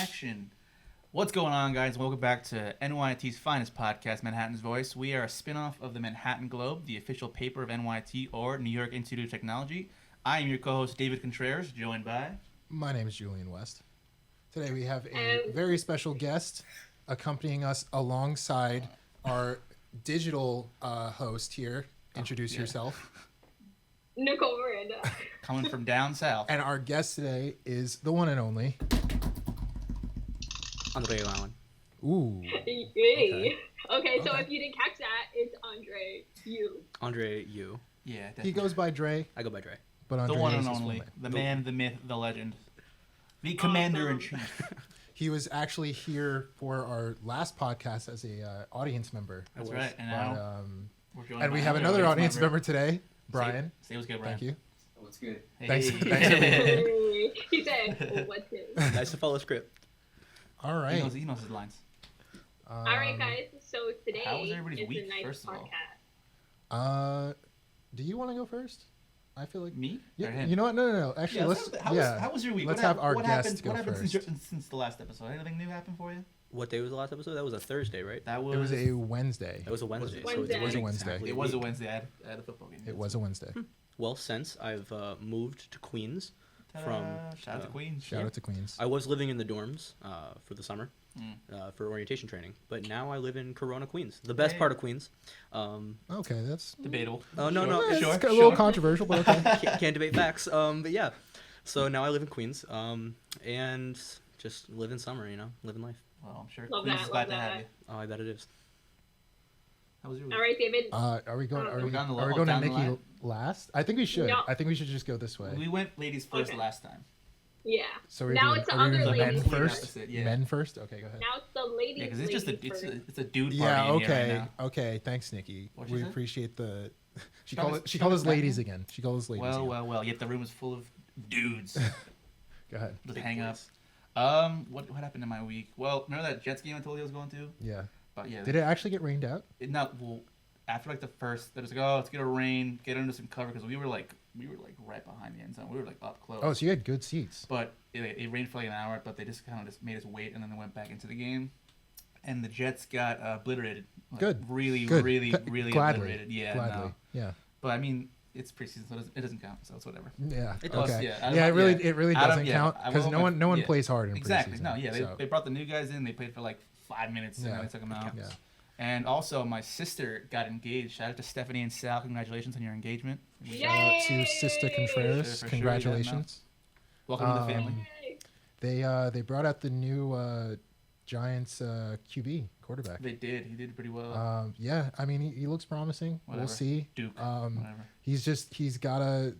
action. What's going on, guys? Welcome back to NYIT's finest podcast, Manhattan's Voice. We are a spin-off of the Manhattan Globe, the official paper of NYIT or New York Institute of Technology. I am your co-host, David Contreras, joined by... My name is Julian West. Today we have a very special guest accompanying us alongside our digital host here. Introduce yourself. Nicole Miranda. Coming from down south. And our guest today is the one and only... Andrehyu Allen. Ooh. Okay, so if you didn't catch that, it's Andrehyu. Andrehyu. Yeah, definitely. He goes by Dre. I go by Dre. But Andrehyu the one and is his full only. name. The man, the myth, the legend. The commander-in-chief. He was actually here for our last podcast as a audience member. That's right. And now we're joined and by we have another audience member today, Brian. Say what's good, Brian. Thank you. What's good? Hey. Thanks for being Hey. He said, well, what's it? Nice to follow script. All right. He knows his lines. All right, guys. So today How was everybody's is week, the night first of all? podcast. Do you want to go first? I feel like Me? Yeah, Or him? you know what? No. Actually, How was your week? Let's What have our what guest happened, go What happened first. since the last episode? Anything new happened for you? What day was the last episode? That was a Thursday, right? That was. It was a Wednesday. That was a Wednesday. Wednesday. It was a Wednesday. It was a Wednesday. I had a football game. It was a Wednesday. Well, since I've moved to Queens Ta-da. from... Shout out to Queens. Shout out to Queens. I was living in the dorms for the summer Mm. for orientation training, but now I live in Corona, Queens, the best Hey. part of Queens. Okay, that's Debatable. Oh, no, no. it's Sure, a little sure. controversial, but okay. Can't debate facts. But yeah, so now I live in Queens, and just live in summer, living life. Well, I'm sure Love Queens that, is glad love to have that. you. Oh, I bet it is. How was your week? All right, David. Are we going? Are We're we, down the are we lo- going to down the Nikki line? last? I think we should. No. I think we should just go this way. We went ladies first Okay. last time. Yeah. So we're Now doing, it's the are we doing other the men ladies first. Opposite, yeah. Men first. Okay, go ahead. Now it's the ladies. Yeah, because it's just first. it's a dude party Yeah. in here Okay. right now. Okay. Thanks, Nikki. What'd you We say? appreciate the. She Show called us- it. She show called us us back ladies again. again. She called us ladies. again. Well. Yet the room is full of dudes. Go ahead. Just hang up. What happened in my week? Well, remember that Jets game I told you I was going to? Yeah. But yeah. Did it actually get rained out? After like the first, they're just like, oh, let's get a rain, get under some cover because we were like right behind the end zone. We were like up close. Oh, so you had good seats. But it rained for like an hour, but they just kind of just made us wait, and then they went back into the game. And the Jets got obliterated. Like, Good. Really, Good. really, really Gladly. obliterated. Yeah. Gladly. No. Yeah. But I mean, it's preseason, so it doesn't count. So it's whatever. Yeah. It Plus, Okay. yeah, It really Out of- doesn't count I because will no one yeah. plays hard in Exactly. preseason. No. Yeah. so- They brought the new guys in. They played for like 5 minutes, and Yeah. then they took them out. Yeah. And also, my sister got engaged. Shout out to Stephanie and Sal. Congratulations on your engagement. Shout out to Sister Contreras. For sure, Congratulations. Welcome to the family. Yay. They brought out the new Giants QB quarterback. They did. He did pretty well. Yeah, I mean he looks promising. Whatever. We'll see. Duke. Um, Whatever. he's gotta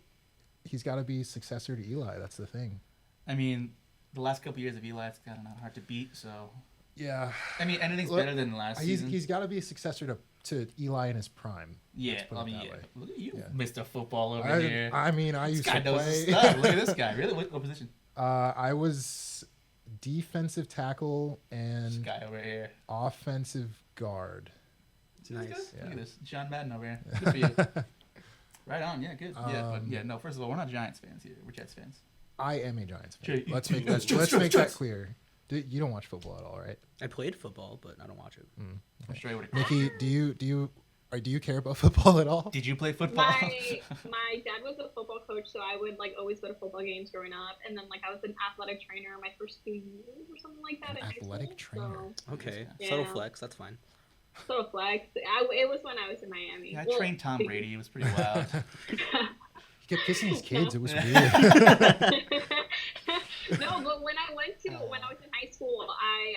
be successor to Eli. That's the thing. I mean, the last couple years of Eli, it's kind of hard to beat. So, Yeah, I mean, anything's Look, better than last season. he's got to be a successor to Eli in his prime. Yeah, Let's put I it mean, that yeah. way. Look at you, Yeah. Mr. Football over here. I mean, I This used guy to knows his play. stuff. Look at this guy. Really? What position? I was defensive tackle This and guy over here. offensive guard. Nice. Good. Yeah. Look at this. John Madden over here. Good for you. Right on. Yeah, good. No, first of all, we're not Giants fans here. We're Jets fans. I am a Giants fan. Jay- Let's make that clear. You don't watch football at all, right? I played football, but I don't watch it. I'm straight with it. Nikki, do you care about football at all? Did you play football? My dad was a football coach, so I would like always go to football games growing up, and then like I was an athletic trainer my first 2 years or something like that. An in high athletic school, trainer. Okay, Yeah. subtle flex. That's fine. So flex. It was when I was in Miami. Yeah, I Well, trained Tom Brady. It was pretty wild. He kept kissing his kids. No. It was weird. No, but when I was in high school, I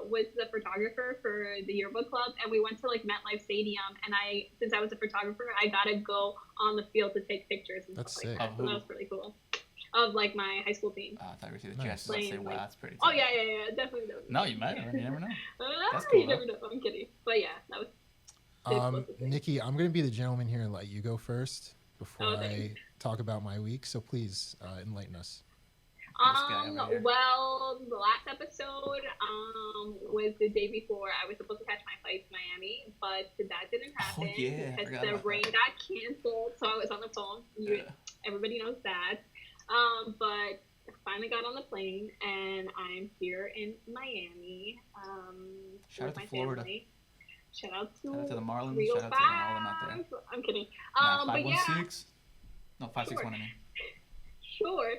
was the photographer for the yearbook club, and we went to like MetLife Stadium. And since I was a photographer, I got to go on the field to take pictures and That's stuff like sick. that. So that was pretty cool. Of like my high school team. I thought you were going to Nice. Jets. Let's say, Playing, wow, like- that's pretty Oh tough. yeah, definitely. No, you might. You never know. That's You cool, never know. I'm kidding, but yeah, that was. Nikki, I'm gonna be the gentleman here and let you go first before Oh, I thanks. talk about my week. So please enlighten us. guy over here. Well, the last episode was the day before I was supposed to catch my flight to Miami, but that didn't happen yeah, I because forgot the about rain that. got canceled, so I was on the phone. Yeah. Everybody knows that. But finally got on the plane, and I'm here in Miami. Shout with out to my Florida. family. Shout out to the Marlins. 305. Shout out to all them out there. I'm kidding. Nah, But yeah, 516. No, 561. I mean. sure.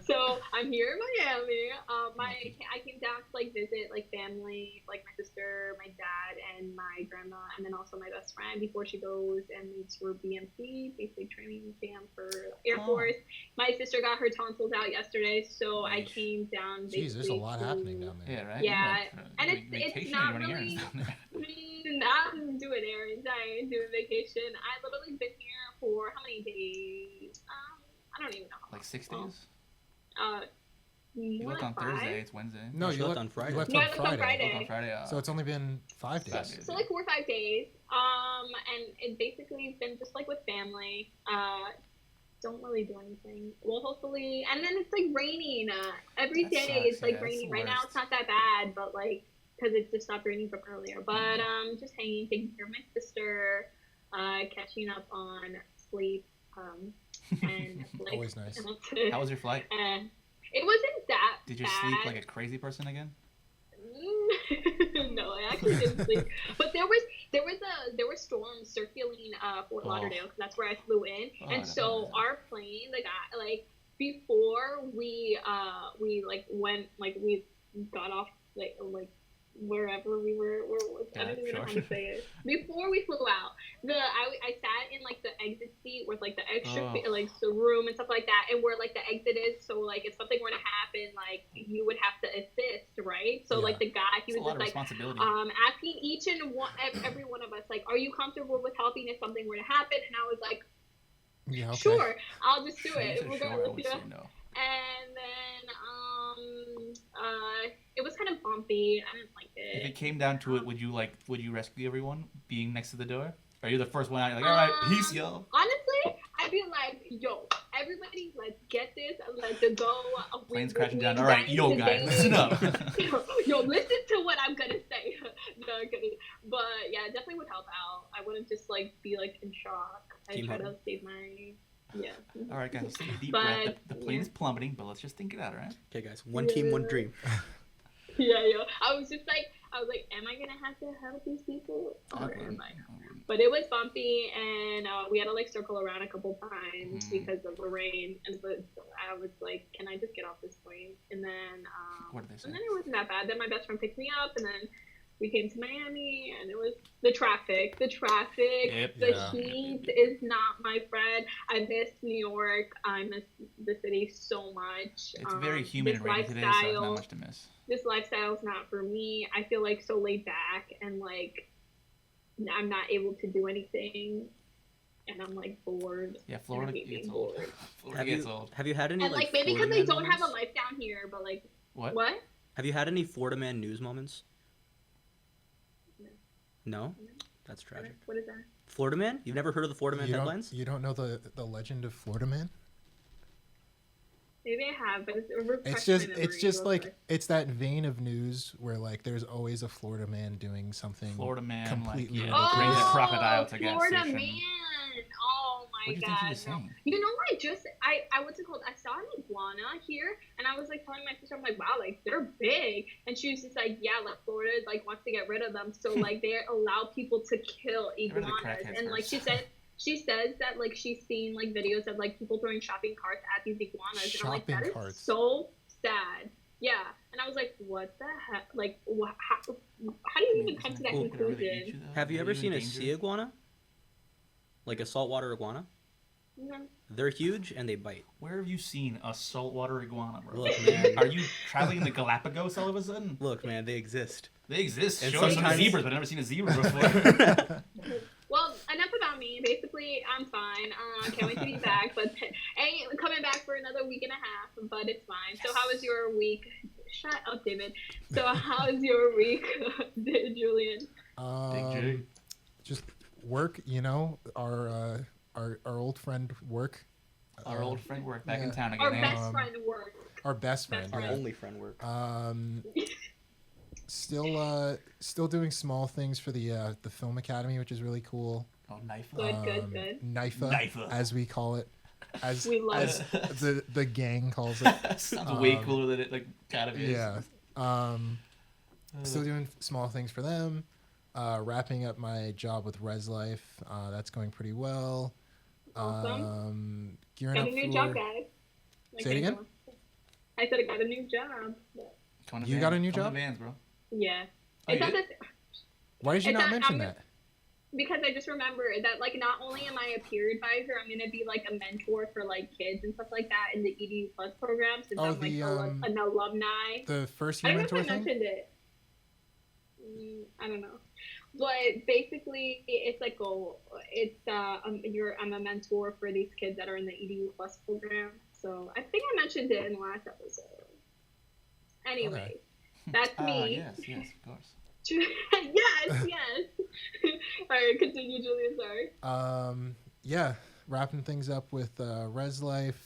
So I'm here in Miami. I came down to like visit like family, like my sister, my dad, and my grandma, and then also my best friend before she goes and leaves for BMC, basic training camp for Air Force. My sister got her tonsils out yesterday, so I came down. Jeez, there's a lot happening down there. Yeah, right. Yeah, and it's vacation not or you running really. errands down there? I'm doing errands. I ain't doing vacation. I literally been here for how many days? I don't even know. Like 6 days? You More left like on 5. Thursday. It's Wednesday. No, you left on Friday. You left No, I on left on Friday. Friday. On Friday. So it's only been 5 days. 5 days. So like 4 or 5 days. And it basically been just like with family. Don't really do anything. Well, hopefully, and then it's like raining. Every That day sucks, it's like yeah, that's raining. the Right now worst. it's not that bad, but like because it just stopped raining from earlier. But just hanging, taking care of my sister, catching up on sleep, and like, Always nice. and that's it. How was your flight? It wasn't that Did you bad. sleep like a crazy person again? No, I actually didn't sleep. But there were storms circling Fort Lauderdale because that's where I flew in, and so our plane, the guy, like before we like went, like we got off like wherever we were, I don't even know how to say it. Before we flew out, I sat in like the exit seat with like the extra like the room and stuff like that, and where like the exit is, so like if something were to happen, like you would have to assist, right? So like the guy, he was just like asking each and every one of us, like, are you comfortable with helping if something were to happen? And I was like, yeah, okay. sure, I'll just do it. No. And then it was kind of bumpy. I didn't like it. If it came down to it, would you rescue everyone being next to the door? Are you the first one out? You're like, all right, peace, yo. Honestly, I'd be like, yo, everybody, let's get this. Let's go. Plane's crashing down. All right, yo, guys, listen up. Yo, listen to what I'm gonna say. No, I'm kidding. But yeah, it definitely would help out. I wouldn't just like be like in shock. I try to save my. Yeah. All right, guys, let's take a deep breath. The plane is plummeting, but let's just think it out, all right? Okay, guys. One team, one dream. Yeah. I was like, am I gonna have to help these people? Or am I? But it was bumpy, and we had to like circle around a couple times because of the rain. And but I was like, can I just get off this plane? And then, what did they say? And then it wasn't that bad. Then my best friend picked me up, and then we came to Miami, and it was the traffic. Yep. The heat is not my friend. I miss New York. I miss the city so much. It's very humid and rainy today, so there's not much to miss. This lifestyle is not for me. I feel like so laid back, and like I'm not able to do anything, and I'm like bored. Yeah, Florida gets old. Have you had any? And like maybe because they don't have a life down here, but like what? Have you had any Florida man news moments? No? That's tragic. What is that? Florida Man? You've never heard of the Florida Man headlines? You don't know the legend of Florida Man? Maybe I have, but it's just like it's that vein of news where like there's always a Florida man doing something completely ridiculous. Brings a crocodile to gas Florida station. Man. Oh my What do you god. think he was saying? You know what? I what's it called? I saw an iguana here, and I was like telling my sister, I'm like, wow, like they're big, and she was just like, yeah, like Florida like wants to get rid of them, so like they allow people to kill iguanas, and like she says that like she's seen like videos of like people throwing shopping carts at these iguanas, and I'm like, that is so sad. Yeah, and I was like, what the heck? Like, how do you even come to that conclusion? Have you ever seen a sea iguana? Like a saltwater iguana? No. They're huge and they bite. Where have you seen a saltwater iguana, bro? Look, man. Are you traveling in the Galapagos all of a sudden? Look, man, they exist. They exist. And Show us some sometimes- zebras, but I've never seen a zebra before. Well, enough about me. Basically, I'm fine. Can't wait to be back. But ain't coming back for another week and a half. But it's fine. So how was your week? Shut up, David. So how was your week, Julian? Big J. Just work. You know, our old friend work. Our old friend work back in town Our again. best friend work. Our best friend. Our yeah. only friend work. Still doing small things for the Film Academy, which is really cool. Oh, NYIT. Good. NYIFA, as we call it. as We love as the gang calls it. Sounds way cooler than it like kind of is. Yeah. Still doing small things for them. Wrapping up my job with Res Life. That's going pretty well. Awesome. Gearing Got up a new for. job, guys. Say it again? I said I got a new job. Come to You Vans. got a new Come to job? Vans, bro. Yeah. Oh, It's you not did? this, Why did you It's not not- mention I'm- that? because I just remember that like not only am I a peer advisor, I'm gonna be like a mentor for like kids and stuff like that in the EDU Plus program since Oh, I'm like an alumni. The first I year don't know mentor if I thing? mentioned it. I don't know, but basically it's like I'm a mentor for these kids that are in the EDU Plus program. So I think I mentioned it in the last episode. Anyway, Okay. that's me. Yes, of course. yes. All right, continue, Julian. Sorry. Yeah, wrapping things up with Res Life.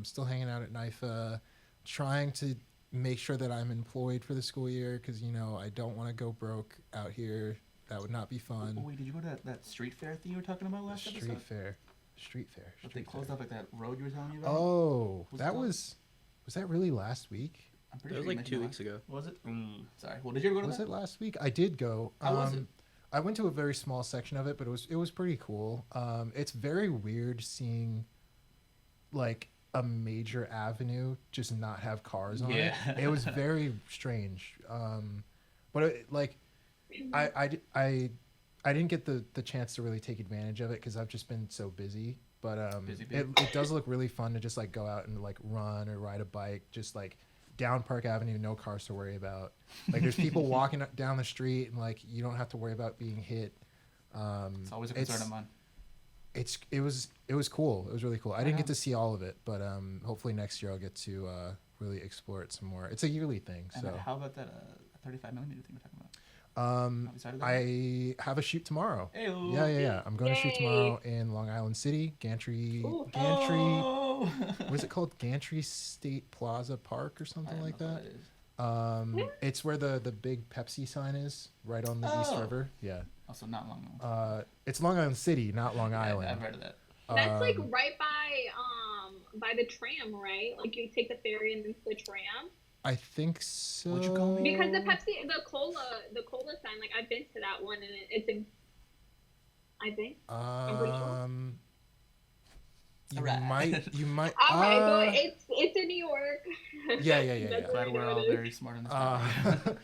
Still hanging out at NYIT, trying to make sure that I'm employed for the school year because I don't want to go broke out here. That would not be fun. Oh, wait, did you go to that street fair thing you were talking about last Street episode? fair. But they closed up like that road you were telling me about? Oh, What's that it called? was that really last week? I'm pretty That was sure you like 2 mentioned weeks ago. Was it? Sorry. Well, did you ever go to Was that? it last week? I did go. How was it? I went to a very small section of it, but it was pretty cool. It's very weird seeing like a major avenue just not have cars on Yeah. it. It was very strange. But I didn't get the chance to really take advantage of it because I've just been so busy. But Busy. it does look really fun to just like go out and like run or ride a bike, just like down Park Avenue, no cars to worry about. Like there's people walking down the street and like you don't have to worry about being hit. It's always a concern of mine. It was cool. It was really cool. I didn't get to see all of it, but hopefully next year I'll get to really explore it some more. It's a yearly thing. And So how about that 35mm thing we're talking about? I have a shoot tomorrow. Hey-o. Yeah. I'm going to shoot Yay. tomorrow in Long Island City, Gantry. Ooh. Oh! What is it called? Gantry State Plaza Park or I something don't like know that. what that is. It's where the big Pepsi sign is, right on the East Oh. River. Yeah. Also, not long. It's Long Island City, not Long Yeah, Island. I've heard of that. That's like Um, right by the tram, right? Like you take the ferry and then the tram. I think so. What'd you call me? Because the Pepsi, the cola sign, like I've been to that one and it's in. I think. pretty sure. You Alright. might. All right, but it's in New York. Yeah. That's Glad where we're I know all it is. very smart in this podcast.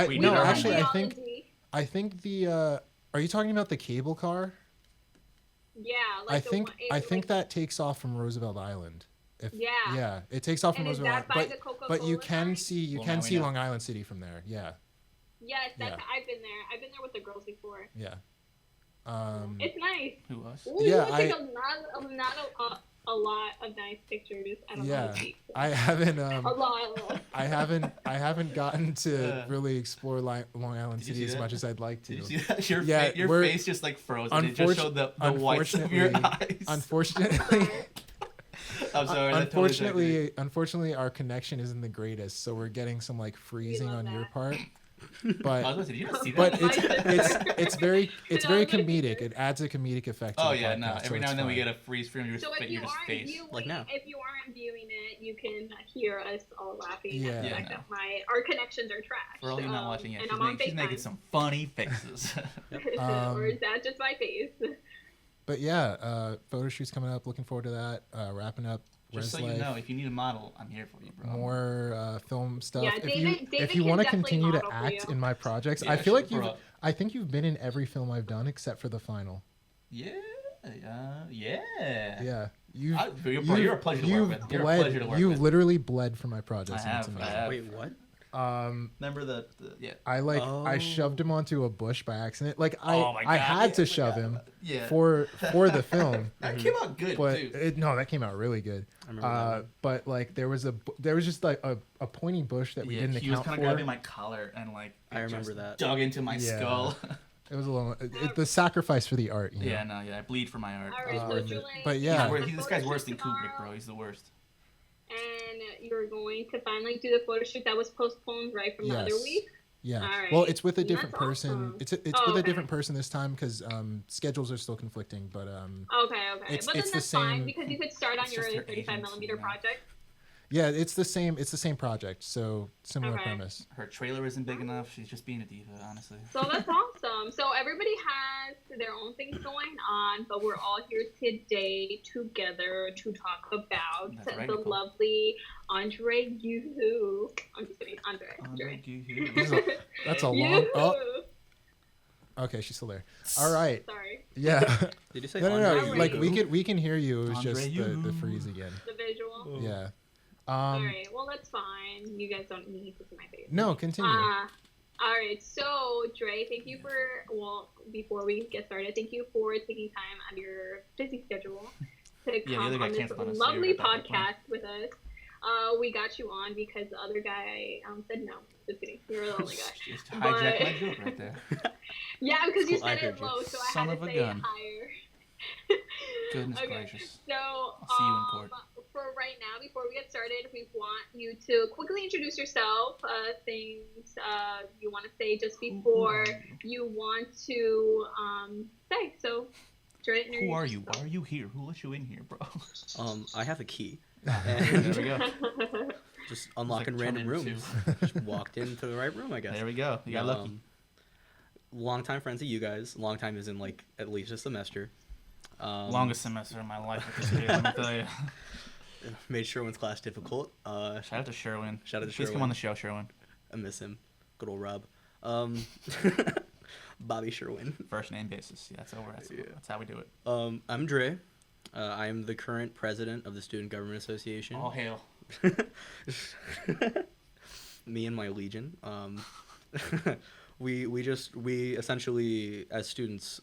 We No, need our actually, Geology. I think the. Are you talking about the cable car? Yeah, like I think that takes off from Roosevelt Island. Yeah. Yeah, it takes off from And is Roosevelt that Island, by the Coca-Cola but you can sign? Well, now we see know. Long Island City from there. Yeah, Yes, Yeah. I've been there. I've been there with the girls before. yeah. It's nice. Who us? Ooh, Yeah, you take a lot of nice pictures. I don't know. Yeah. how to speak. I haven't A lot. I haven't gotten to Uh, really explore Long Island Did you City see as that? much as I'd like to. Did you see that? Your, Yeah, your we're- face just like froze. And it just showed the whites of your eyes. Unfortunately, I'm sorry. that totally took me. unfortunately, our connection isn't the greatest, so we're getting some like freezing love on your that. part. I was But gonna say, did you not see that? but it's very comedic. It adds a comedic effect. To Oh the yeah, podcast, no. so Every now it's and then we fine. get a freeze frame of your, So if you your aren't face. viewing, Like now. if you aren't viewing it, you can hear us all laughing Yeah. at the Yeah, fact no. that our connections are trash. For all you not watching yet, and she's, I'm on she's making FaceTime. some funny faces. Or is that just my face? But yeah, photo shoots coming up. Looking forward to that. Wrapping up. Just so Res you Life. know, if you need a model, I'm here for you, bro. More film stuff. Yeah, If David you can want to definitely continue to model for act you. in my projects, Yeah, I feel like sure, bro. I think you've been in every film I've done except for the final. Yeah. Yeah, you're You're a pleasure to work with. You're a pleasure to work you with. literally bled for my I projects. and it's have. amazing. Wait, what? Remember the yeah. I Oh. shoved him onto a bush by accident. Like Oh my I God, had yeah, to I shove forgot him about that. Yeah. for the film. That came out good But too. no, that came out really good. I remember that one. But like there was just like a pointy bush that we didn't he was account kind for. of grabbing my collar and like I it remember just that. dug into my Yeah. skull. It was a little the sacrifice for the art. You know? Yeah, no, yeah, I bleed for my art. All It's right, worth so it. Julian, But you yeah. have the This photo guy's shoot worse than Kubrick, tomorrow, bro. He's the worst. And you're going to finally do the photo shoot that was postponed right from the other week. Yeah. All right. Well, it's with a That's different person. awesome. It's Oh, with a okay. different person this time because schedules are still conflicting. But Okay, it's- but then it's the that's fine same- because you could start on It's your just their 35 agent, millimeter you know. project. yeah, it's the same. It's the same project. So similar Okay. premise. Her trailer isn't big enough. She's just being a diva, honestly. So that's awesome. So everybody has their own things going on, but we're all here today together to talk about That's right, the Nicole. lovely Andrehyu. I'm just kidding, Andre. This is a- That's a long. Yoo-hoo. Oh, okay, she's still there. All right. Sorry, Yeah. Did you say No. Andrehyu? Like we can hear you. It was just the Andrehyu. freeze again. the visual. Yeah. All right, well that's fine. You guys don't need to see my face. No, continue. All right, so Dre, thank you before we get started, thank you for taking time out of your busy schedule to the come other guy on this canceled on us, so lovely you're back up, huh? podcast with us. We got you on because the other guy said no. Just kidding. You were the only guy. Just hijacked my joke right there. Yeah, because you Cool, I said heard it you. low, so Son I of had a to say gun. it higher. Goodness Okay, gracious. so I'll see you in court. for right now, before we get started, we want you to quickly introduce yourself, things you want to say just before you want to say. So, Dre, Who are you? Why are you here? Who let you in here, bro? I have a key. There And we go. just unlocking like random turning rooms. Just walked into the right room, I guess. There we go. You got lucky. Longtime friends of you guys. Long time is in like at least a semester. Longest semester of my life with this kid, let me tell you. Made Sherwin's class difficult. Shout out to Sherwin. Shout out to Please Sherwin. come on the show, Sherwin. I miss him. Good old Rob. Bobby Sherwin. First name basis. Yeah, that's how we do it. I'm Dre. I am the current president of the Student Government Association. All hail. Me and my legion. We essentially as students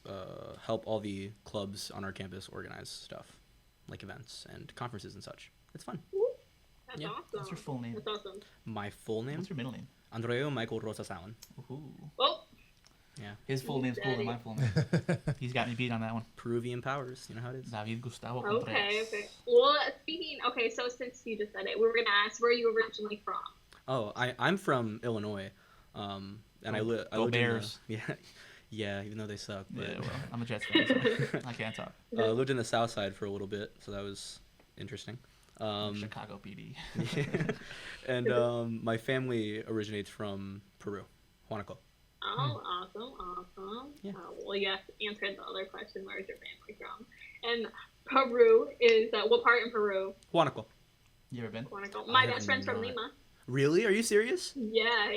help all the clubs on our campus organize stuff like events and conferences and such. It's fun. That's Yeah. awesome. What's your full name? That's awesome. My full name? What's your middle name? Andrehyu Michael Rosas Allen. Ooh. Well, Yeah. His full name's cooler than my full name. He's got me beat on that one. Peruvian powers. You know how it is. David Gustavo okay. Contreras. Well, so since you just said it, we were gonna ask where are you originally from? Oh, I'm from Illinois. And I Go lived Bears. in the, yeah, even though they suck. But, Yeah, well, I'm a Jets fan, so I can't talk. lived in the South Side for a little bit, so that was interesting. Chicago PD. And my family originates from Peru, Huanaco. Oh, awesome. Yeah. Well, yes, answered the other question, where is your family from? And Peru is, what part in Peru? Huanaco. You ever been? Quantico. I My have best friend's from not. Lima. Really? Are you serious? Yeah,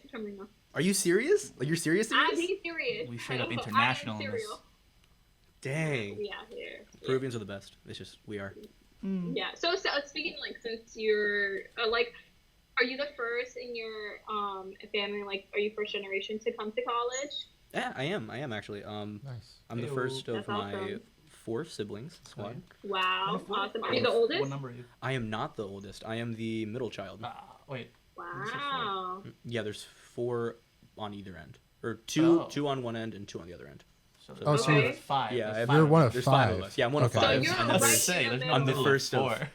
she's from Lima. Are you serious? Like, you're serious? I'm serious? being serious. We straight up I am international in this. serial. Dang. Yeah, here. Peruvians are the best. It's just, we are. Yeah. So speaking, like, since you're are you the first in your family? Like, are you first generation to come to college? Yeah, I am actually. Nice. I'm the Ew. first of That's my awesome. 4 siblings. Squad. Wow, What- awesome. Are you the oldest? What number are you? I am not the oldest. I am the middle child. Wait. Wow. Yeah, there's 4 on either end, or two Oh. on one end and 2 on the other end. So Oh, so you're- there's five. Yeah, There's I- five You're of one us. of There's 5. 5 of us. Yeah, I'm one of Okay. 5. So you're I'm the right first. in the I'm middle. I'm the middle first of. four.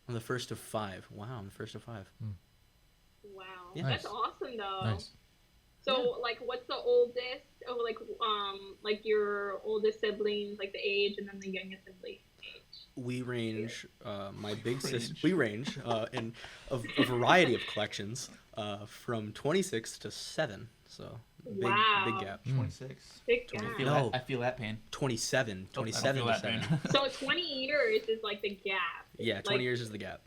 I'm the first of 5. Wow, I'm the first of 5. Wow. Yeah. That's Nice. awesome, though. Nice. So, like, what's the oldest? Oh, like your oldest siblings, like the age, and then the youngest sibling age. We range. My big sister. Range. We range in a variety of collections, from 26 to 7. So big Wow. gap. 26. Big Twenty- gap. No. I feel that pain. 27. Oh, I don't 27 feel to that 7. pain. So 20 years is like the gap. Yeah, 20 Like, years is the gap.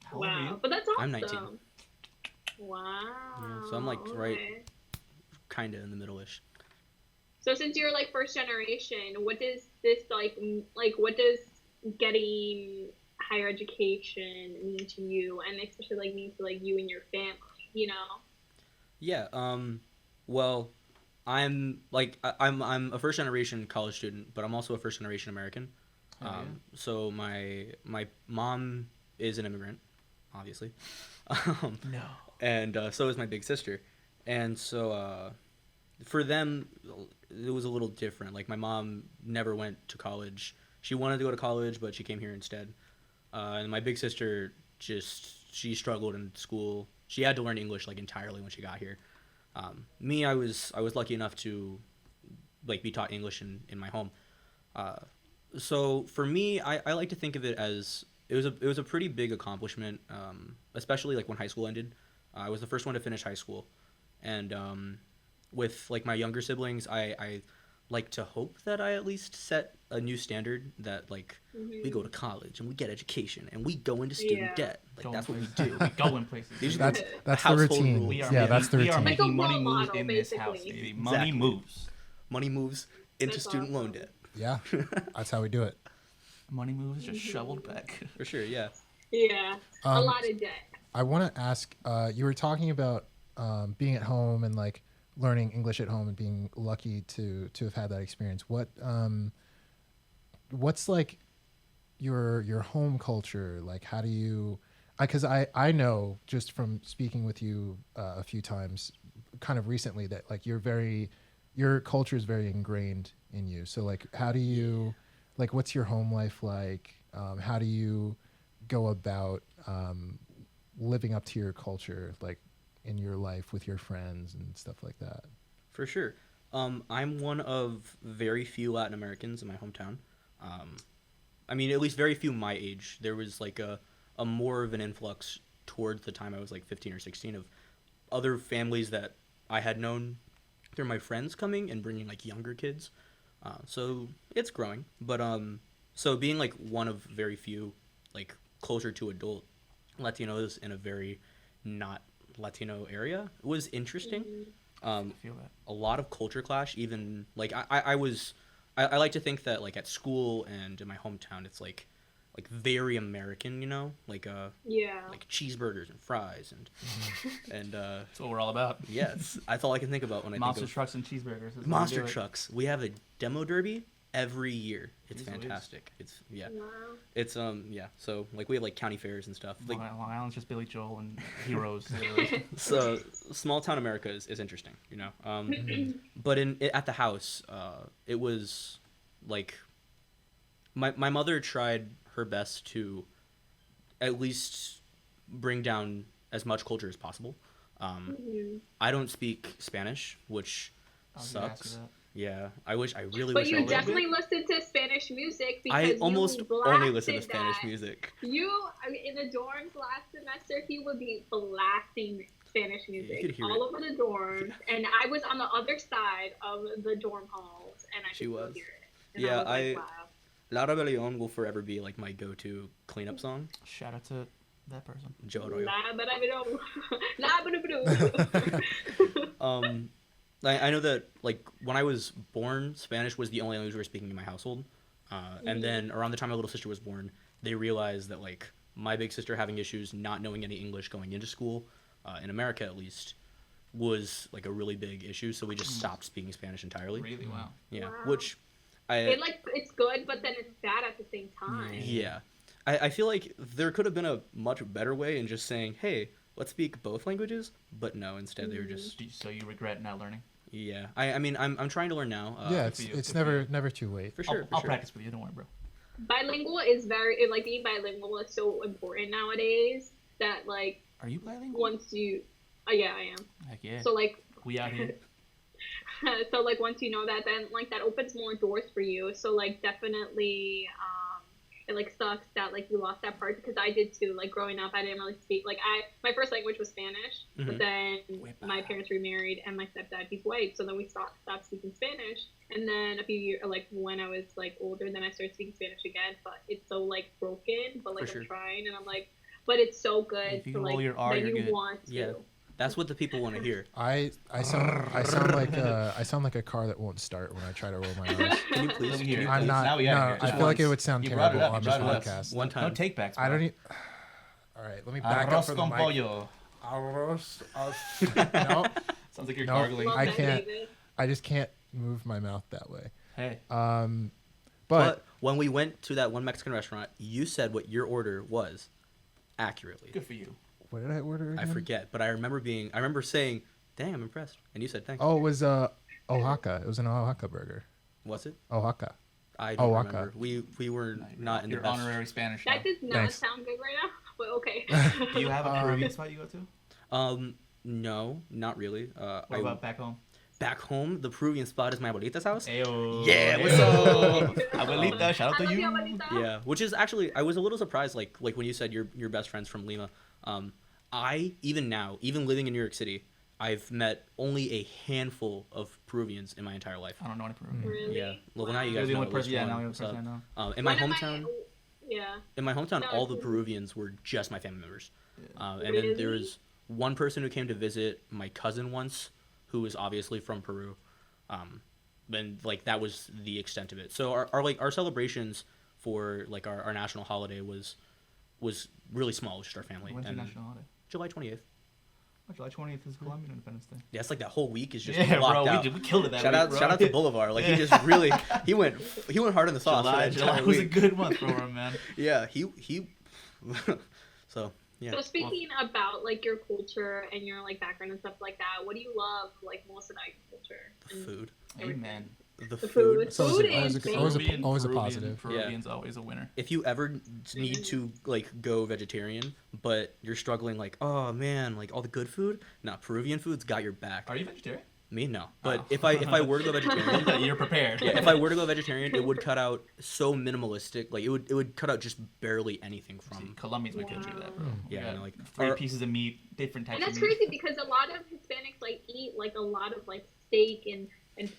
How old are Wow, you? but that's awesome. I'm 19. Wow. so I'm, like, right- okay. Kind of in the middle-ish. So since you're like first generation, what does this like what does getting higher education mean to you, and especially like mean to like you and your family? You know. Yeah. Well, I'm a first generation college student, but I'm also a first generation American. Oh, yeah. So my mom is an immigrant, obviously, No. and so is my big sister, and so for them it was a little different. Like, my mom never went to college. She wanted to go to college, but she came here instead. And my big sister she struggled in school. She had to learn English like entirely when she got here. Me, I was lucky enough to like be taught English in my home. So for me, I like to think of it as it was a pretty big accomplishment, especially like when high school ended. I was the first one to finish high school, and with like my younger siblings, I like to hope that I at least set a new standard that like we go to college and we get education and we go into student debt. Like Going that's what we places. do. We go in places. These are That's the the household routine. rules. We are Yeah, making, that's the we are routine. making Like a money role moves model, in this house, basically. baby. Money Exactly. moves. Money moves into That's student loan awesome. debt. Yeah, that's how we do it. Money moves just shoveled back. For sure, yeah. Yeah, a Um, lot of debt. I want to ask. You were talking about being at home and like learning English at home and being lucky to have had that experience. What's like your home culture? Like, how do you? Because I know just from speaking with you a few times, kind of recently, that like your culture is very ingrained in you. So like, how do you, like, what's your home life like? How do you go about living up to your culture, like in your life with your friends and stuff like that? For sure. I'm one of very few Latin Americans in my hometown. I mean, at least very few my age. There was like a more of an influx towards the time I was like 15 or 16 of other families that I had known through my friends coming and bringing like younger kids. So it's growing. But so being like one of very few like closer to adult Latinos in a very not Latino area was interesting. I feel that. A lot of culture clash. Even like I like to think that like at school and in my hometown it's like very American, you know, like Yeah. like cheeseburgers and fries and That's what we're all about. yes, that's all I can think about when I Monster think of trucks and cheeseburgers. That's what we monster do it. trucks. We have a demo derby every year. It's Jeez Louise. fantastic. It's yeah. Wow. It's yeah. So like we have like county fairs and stuff. Like Long Island's just Billy Joel and heroes. Literally. so small town America is interesting, you know. But at the house, it was like my mother tried her best to at least bring down as much culture as possible. I don't speak Spanish, which I was gonna ask you sucks. that. Yeah, I really But wish I you would. definitely listen to Spanish music because I you almost only blasted listen to Spanish that. music. I mean, in the dorms last semester, he would be blasting Spanish music could hear all it. over the dorms, and I was on the other side of the dorm halls, and I She could still was. hear it. And Yeah, I was like, wow. La Rebelión will forever be like my go-to cleanup song. Shout out to that person. Joe Arroyo. I know that like when I was born, Spanish was the only language we were speaking in my household, and then around the time my little sister was born, they realized that like my big sister having issues not knowing any English going into school, in America at least, was like a really big issue. So we just stopped speaking Spanish entirely. Really? Wow. Yeah, Wow. which It's good, but then it's bad at the same time. yeah, I feel like there could have been a much better way in just saying, hey, let's speak both languages, but no, instead they were just So you regret not learning? yeah. I mean I'm trying to learn now. Yeah, good it's for you, it's good for never too late. for sure. I'll practice with you. Don't worry, bro. Bilingual is like being bilingual is so important nowadays that like Are you bilingual? once you, yeah, I am. Heck yeah. So like We out here. so like once you know that, then like that opens more doors for you. So like definitely it like sucks that like you lost that part because I did too. Like growing up, I didn't really speak my first language was Spanish, but then my parents remarried and my stepdad, he's white, so then we stopped speaking Spanish. And then a few years like when I was like older, then I started speaking Spanish again. But it's so like broken. But like For sure. I'm trying, and I'm like, but it's so good If you to can like roll your R, that you're you good. want to. Yeah. That's what the people want to hear. I sound like a car that won't start when I try to roll my R's. Can you please? Let me hear it. I'm not. Now we No, gotta hear it. I Just feel like it once. would sound You brought it terrible up, on you this brought it up. podcast. One No time. take backs. I bro. don't. All right, let me back up Arroz from the con mic. pollo. No, Sounds like you're No, gargling. Love I that, can't- David. I just can't move my mouth that way. Hey. But But when we went to that one Mexican restaurant, you said what your order was accurately. Good for you. what did I order I again? forget, but I remember saying, "Dang, I'm impressed," and you said, "Thanks." Oh, it was Oaxaca. It was an Oaxaca burger. Was it? Oaxaca. I don't Oaxaca. remember. We were not in the Your best. honorary Spanish. Now. That does not Thanks. sound good right now, but okay. Do you have a Peruvian spot you go to? No, not really. What about back home? Back home, the Peruvian spot is my abuelita's house. Ayo. Yeah, what's Ayo. up? Abuelita, shout out I to love you. you, abuelita. Yeah, which is actually I was a little surprised, like when you said your best friend's from Lima. I even living in New York City, I've met only a handful of Peruvians in my entire life. I don't know any Peruvian. Really? Yeah, well now you You're guys the know. only person. which Yeah, one, now you're the what's person up. I know. In my One of hometown, Yeah. all the it's- Peruvians were just my family members. And then Really? there was one person who came to visit my cousin once, who was obviously from Peru. And like that was the extent of it. So our celebrations for like our national holiday was really small, it was just our family. When's your And national holiday? July 28th. Oh, July 20th is Colombian Independence Day. Yeah, it's like that whole week is just Yeah, blocked bro, out. we killed it that shout week, out bro. shout out to Boulevard. Like he just really he went hard in the sauce. for that July entire was a week. good month for him, man. Yeah, he so yeah. So speaking about like your culture and your like background and stuff like that, what do you love like most about your culture? The And food. Amen. The The food. food. So Food always is a, always a, Peruvian- always a Peruvian- positive. Peruvian's always a winner. If you ever need to like go vegetarian, but you're struggling like, oh man, like all the good food, nah, Peruvian food's got your back. Are you vegetarian? Me no, but Oh. if I were to go vegetarian, You're prepared. yeah, if I were to go vegetarian, it would cut out so minimalistic, like it would cut out just barely anything See, from. Colombians we could do that, bro. We Yeah, got no, like, 3 our- pieces of meat, different types And that's of meat. crazy because a lot of Hispanics like eat like a lot of like steak and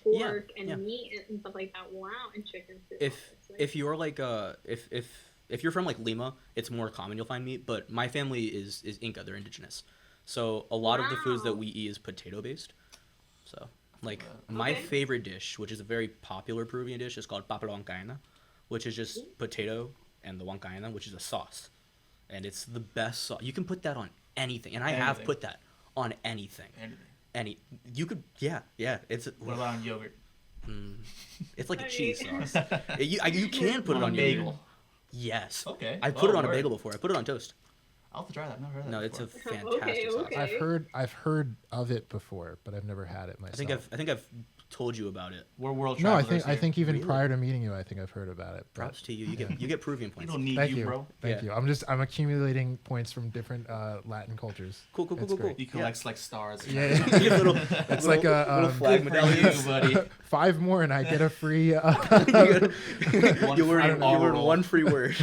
pork and yeah. meat and stuff like that. Wow, and chicken too. If you're like if you're from like Lima, it's more common you'll find meat. But my family is Inca, they're indigenous, so a lot of the foods that Wow. we eat is potato based. So like my Okay. favorite dish, which is a very popular Peruvian dish, is called papa a la huancaina, which is just potato and the huancaina, which is a sauce, and it's the best sauce. You can put that on anything, and I have Anything. put that on anything. Anything. You could it's What about on yogurt? it's like a I cheese mean- sauce. You can put it a on yogurt. bagel. Yes. Okay. I put it on a word. bagel before. I put it on toast. I'll have to try that. I've never heard that. No, it's a before. fantastic sauce. Okay. I've heard of it before, but I've never had it myself. I think I've told you about it. We're world No, I travelers. think even Really? prior to meeting you, I think I've heard about it. but- Props to you. You get Peruvian We points. don't need Thank you, you, bro. thank Yeah. you. I'm accumulating points from different Latin cultures. Cool. That's great. You collect like stars. Yeah, You get little, It's like a little flag Good for medallions. you, buddy. 5 more and I get a free. One you free learn oral. one free word.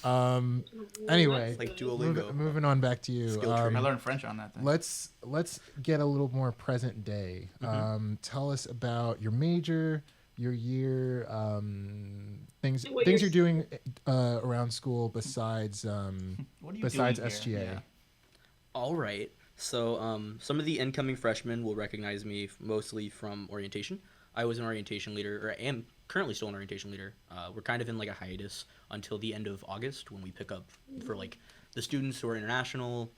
Anyway, That's Like good. Duolingo. moving on back to you. Skill tree. I learned French on that thing. Let's get a little more present day. Tell us about your major, your year, things What you're you're- doing around school besides What are you besides doing SGA. here? Yeah. All right. So some of the incoming freshmen will recognize me mostly from orientation. I was an orientation leader, or I am currently still an orientation leader. We're kind of in like a hiatus until the end of August when we pick up for like the students who are international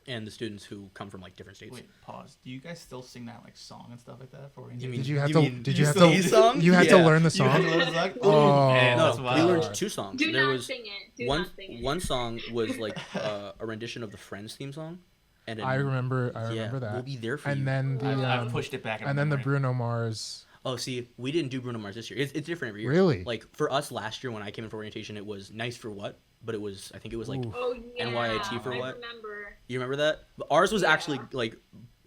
and the students who come from like different states. Wait, pause. Do you guys still sing that like song and stuff like that for You orientation? mean- Did you have you to? mean Did you you have still to? need songs? You had to Yeah. learn the You had song. to learn the song? Oh. man, No, that's we wild. learned 2 songs. Do there not was sing it. Do one not sing it. one song was like a rendition of the Friends theme song, and I remember yeah, that. we'll be there for and you. then the I've pushed it back. in and my then the memory. Bruno Mars. Oh, see, we didn't do Bruno Mars this year. It's different every year. Really? Like for us last year when I came in for orientation, it was Nice for What, but it was I think it was like Ooh. Oh yeah. NYIT for I what? remember. you remember that? But ours was Yeah. actually like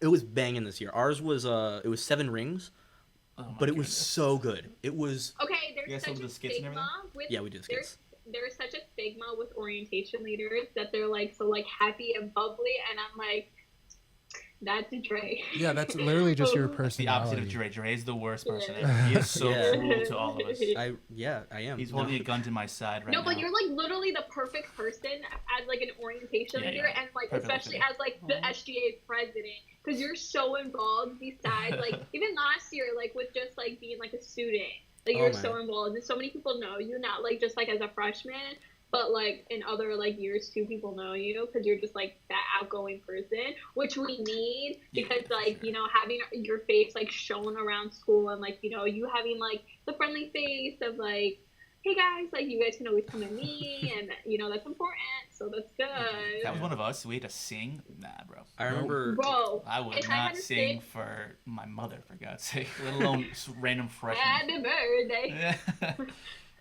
it was banging this year. Ours was it was 7 rings, Oh my but it was goodness. so good. It was Okay, You there's guys such still a do the skits and stigma with yeah we did skits. there's such a stigma with orientation leaders that they're like so like happy and bubbly, and I'm like, that's Dre. Yeah, that's literally just your It's the opposite personality. of Dre. Dre is the worst person Yeah. ever. He is so Yeah. cruel to all of us. I am. He's No. holding a gun to my side right No, now. but you're like literally the perfect person as like an orientation Yeah, leader, yeah. and like Perfect, especially perfect. as like the SGA president, because you're so involved. Besides, like even last year, like with just like being like a student, like Oh, you're man. so involved, and so many people know you, not like just like as a freshman, but like in other like years too, people know you because you're just like that outgoing person, which we need Yeah, because for like sure. you know having your face like shown around school, and like you know you having like the friendly face of like, hey guys, like you guys can always come to me, and you know that's important, so that's good. If that was one of us. We had to sing. Nah, bro. I remember Bro, I would if I had not to sing sing- for my mother, for God's sake. Let alone random freshman. happy birthday.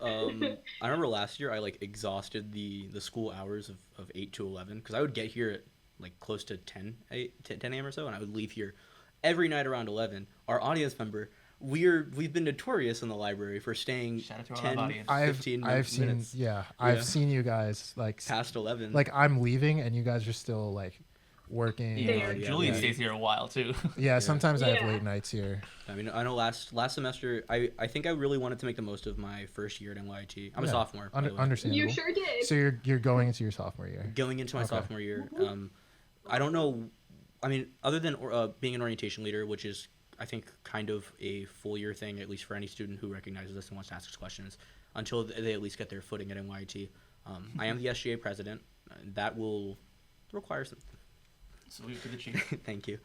I remember last year I like exhausted the school hours of 8 to 11 because I would get here at like close to 10 a.m. or so, and I would leave here every night around 11. Our audience member, we've been notorious in the library for staying Shout out to our 10, audience. 15 I've seen minutes I've seen you guys like past 11. like I'm leaving and you guys are still like working. Yeah, There. Julian yeah. stays here a while too. Yeah, sometimes I have Yeah. late nights here. I mean, I know last semester, I think I really wanted to make the most of my first year at NYIT. I'm a Yeah, sophomore. by the way. Understandable. You sure did. So you're going into your sophomore year. Going into my Okay. sophomore year, I don't know. I mean, other than being an orientation leader, which is I think kind of a full year thing, at least for any student who recognizes us and wants to ask us questions, until they at least get their footing at NYIT. I am the SGA president. That will require some. Salute to the chief. Thank you.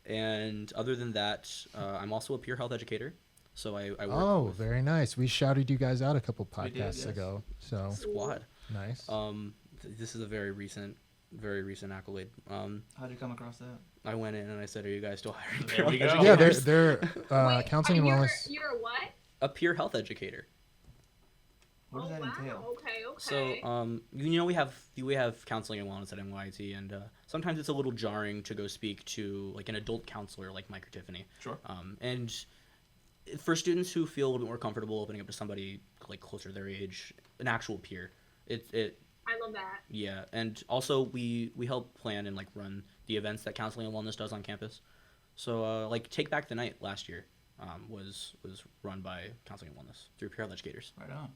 And other than that, I'm also a peer health educator. So I work Oh, with very nice. We shouted you guys out a couple We did, podcasts yes. ago. So Squad. nice. This is a very recent accolade. How'd you come across that? I went in and I said, "Are you guys still hiring There peer we health go. Yeah, educators?" they're Wait, counseling and wellness. You're a what? A peer health educator. What does that entail? Okay, okay. So, we have counseling and wellness at NYIT, and sometimes it's a little jarring to go speak to like an adult counselor like Mike or Tiffany. Sure. And for students who feel a little bit more comfortable opening up to somebody like closer to their age, an actual peer, it I love that. yeah, and also we help plan and like run the events that counseling and wellness does on campus. So like Take Back the Night last year was run by counseling and wellness through peer health educators. Right on.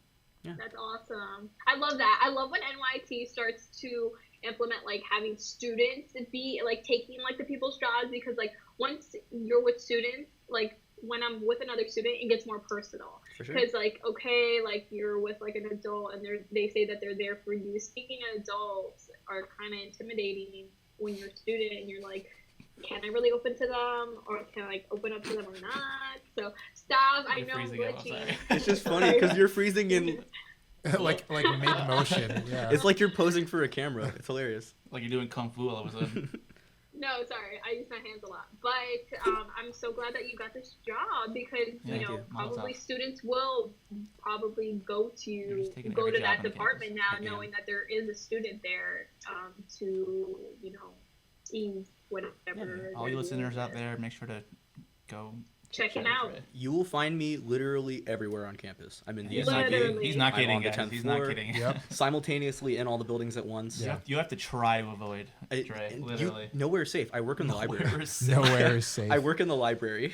That's awesome. I love that. I love when NYT starts to implement like having students be like taking like the people's jobs, because like once you're with students, like when I'm with another student, it gets more personal. For sure. Because like okay, like you're with like an adult and they say that they're there for you. Speaking of adults are kind of intimidating when you're a student and you're like, can I really open to them, or can I like open up to them or not? So stop. I You're know I'm freezing up, I'm glitching. sorry. It's just funny because you're freezing in. like mid motion. Yeah. It's like you're posing for a camera. It's hilarious. Like you're doing kung fu all of a sudden. No, sorry, I use my hands a lot. But I'm so glad that you got this job, because Yeah, you thank know you. Mazel probably tov. students will probably go You're just taking to every job that on the department campus. now, Heck yeah. knowing that there is a student there to ease whatever. Yeah, man. they're All you listeners doing. out there, make sure to go Check him out out. for it. You will find me literally everywhere on campus. I'm in the He's not SGA, kidding. He's not I'm kidding, on the guys. 10th He's floor. not kidding. Yep. simultaneously in all the buildings at once. Yeah. You have to try to avoid Dre, literally. Nowhere safe. I work in the library. Nowhere safe. Nowhere is safe. I work in the library.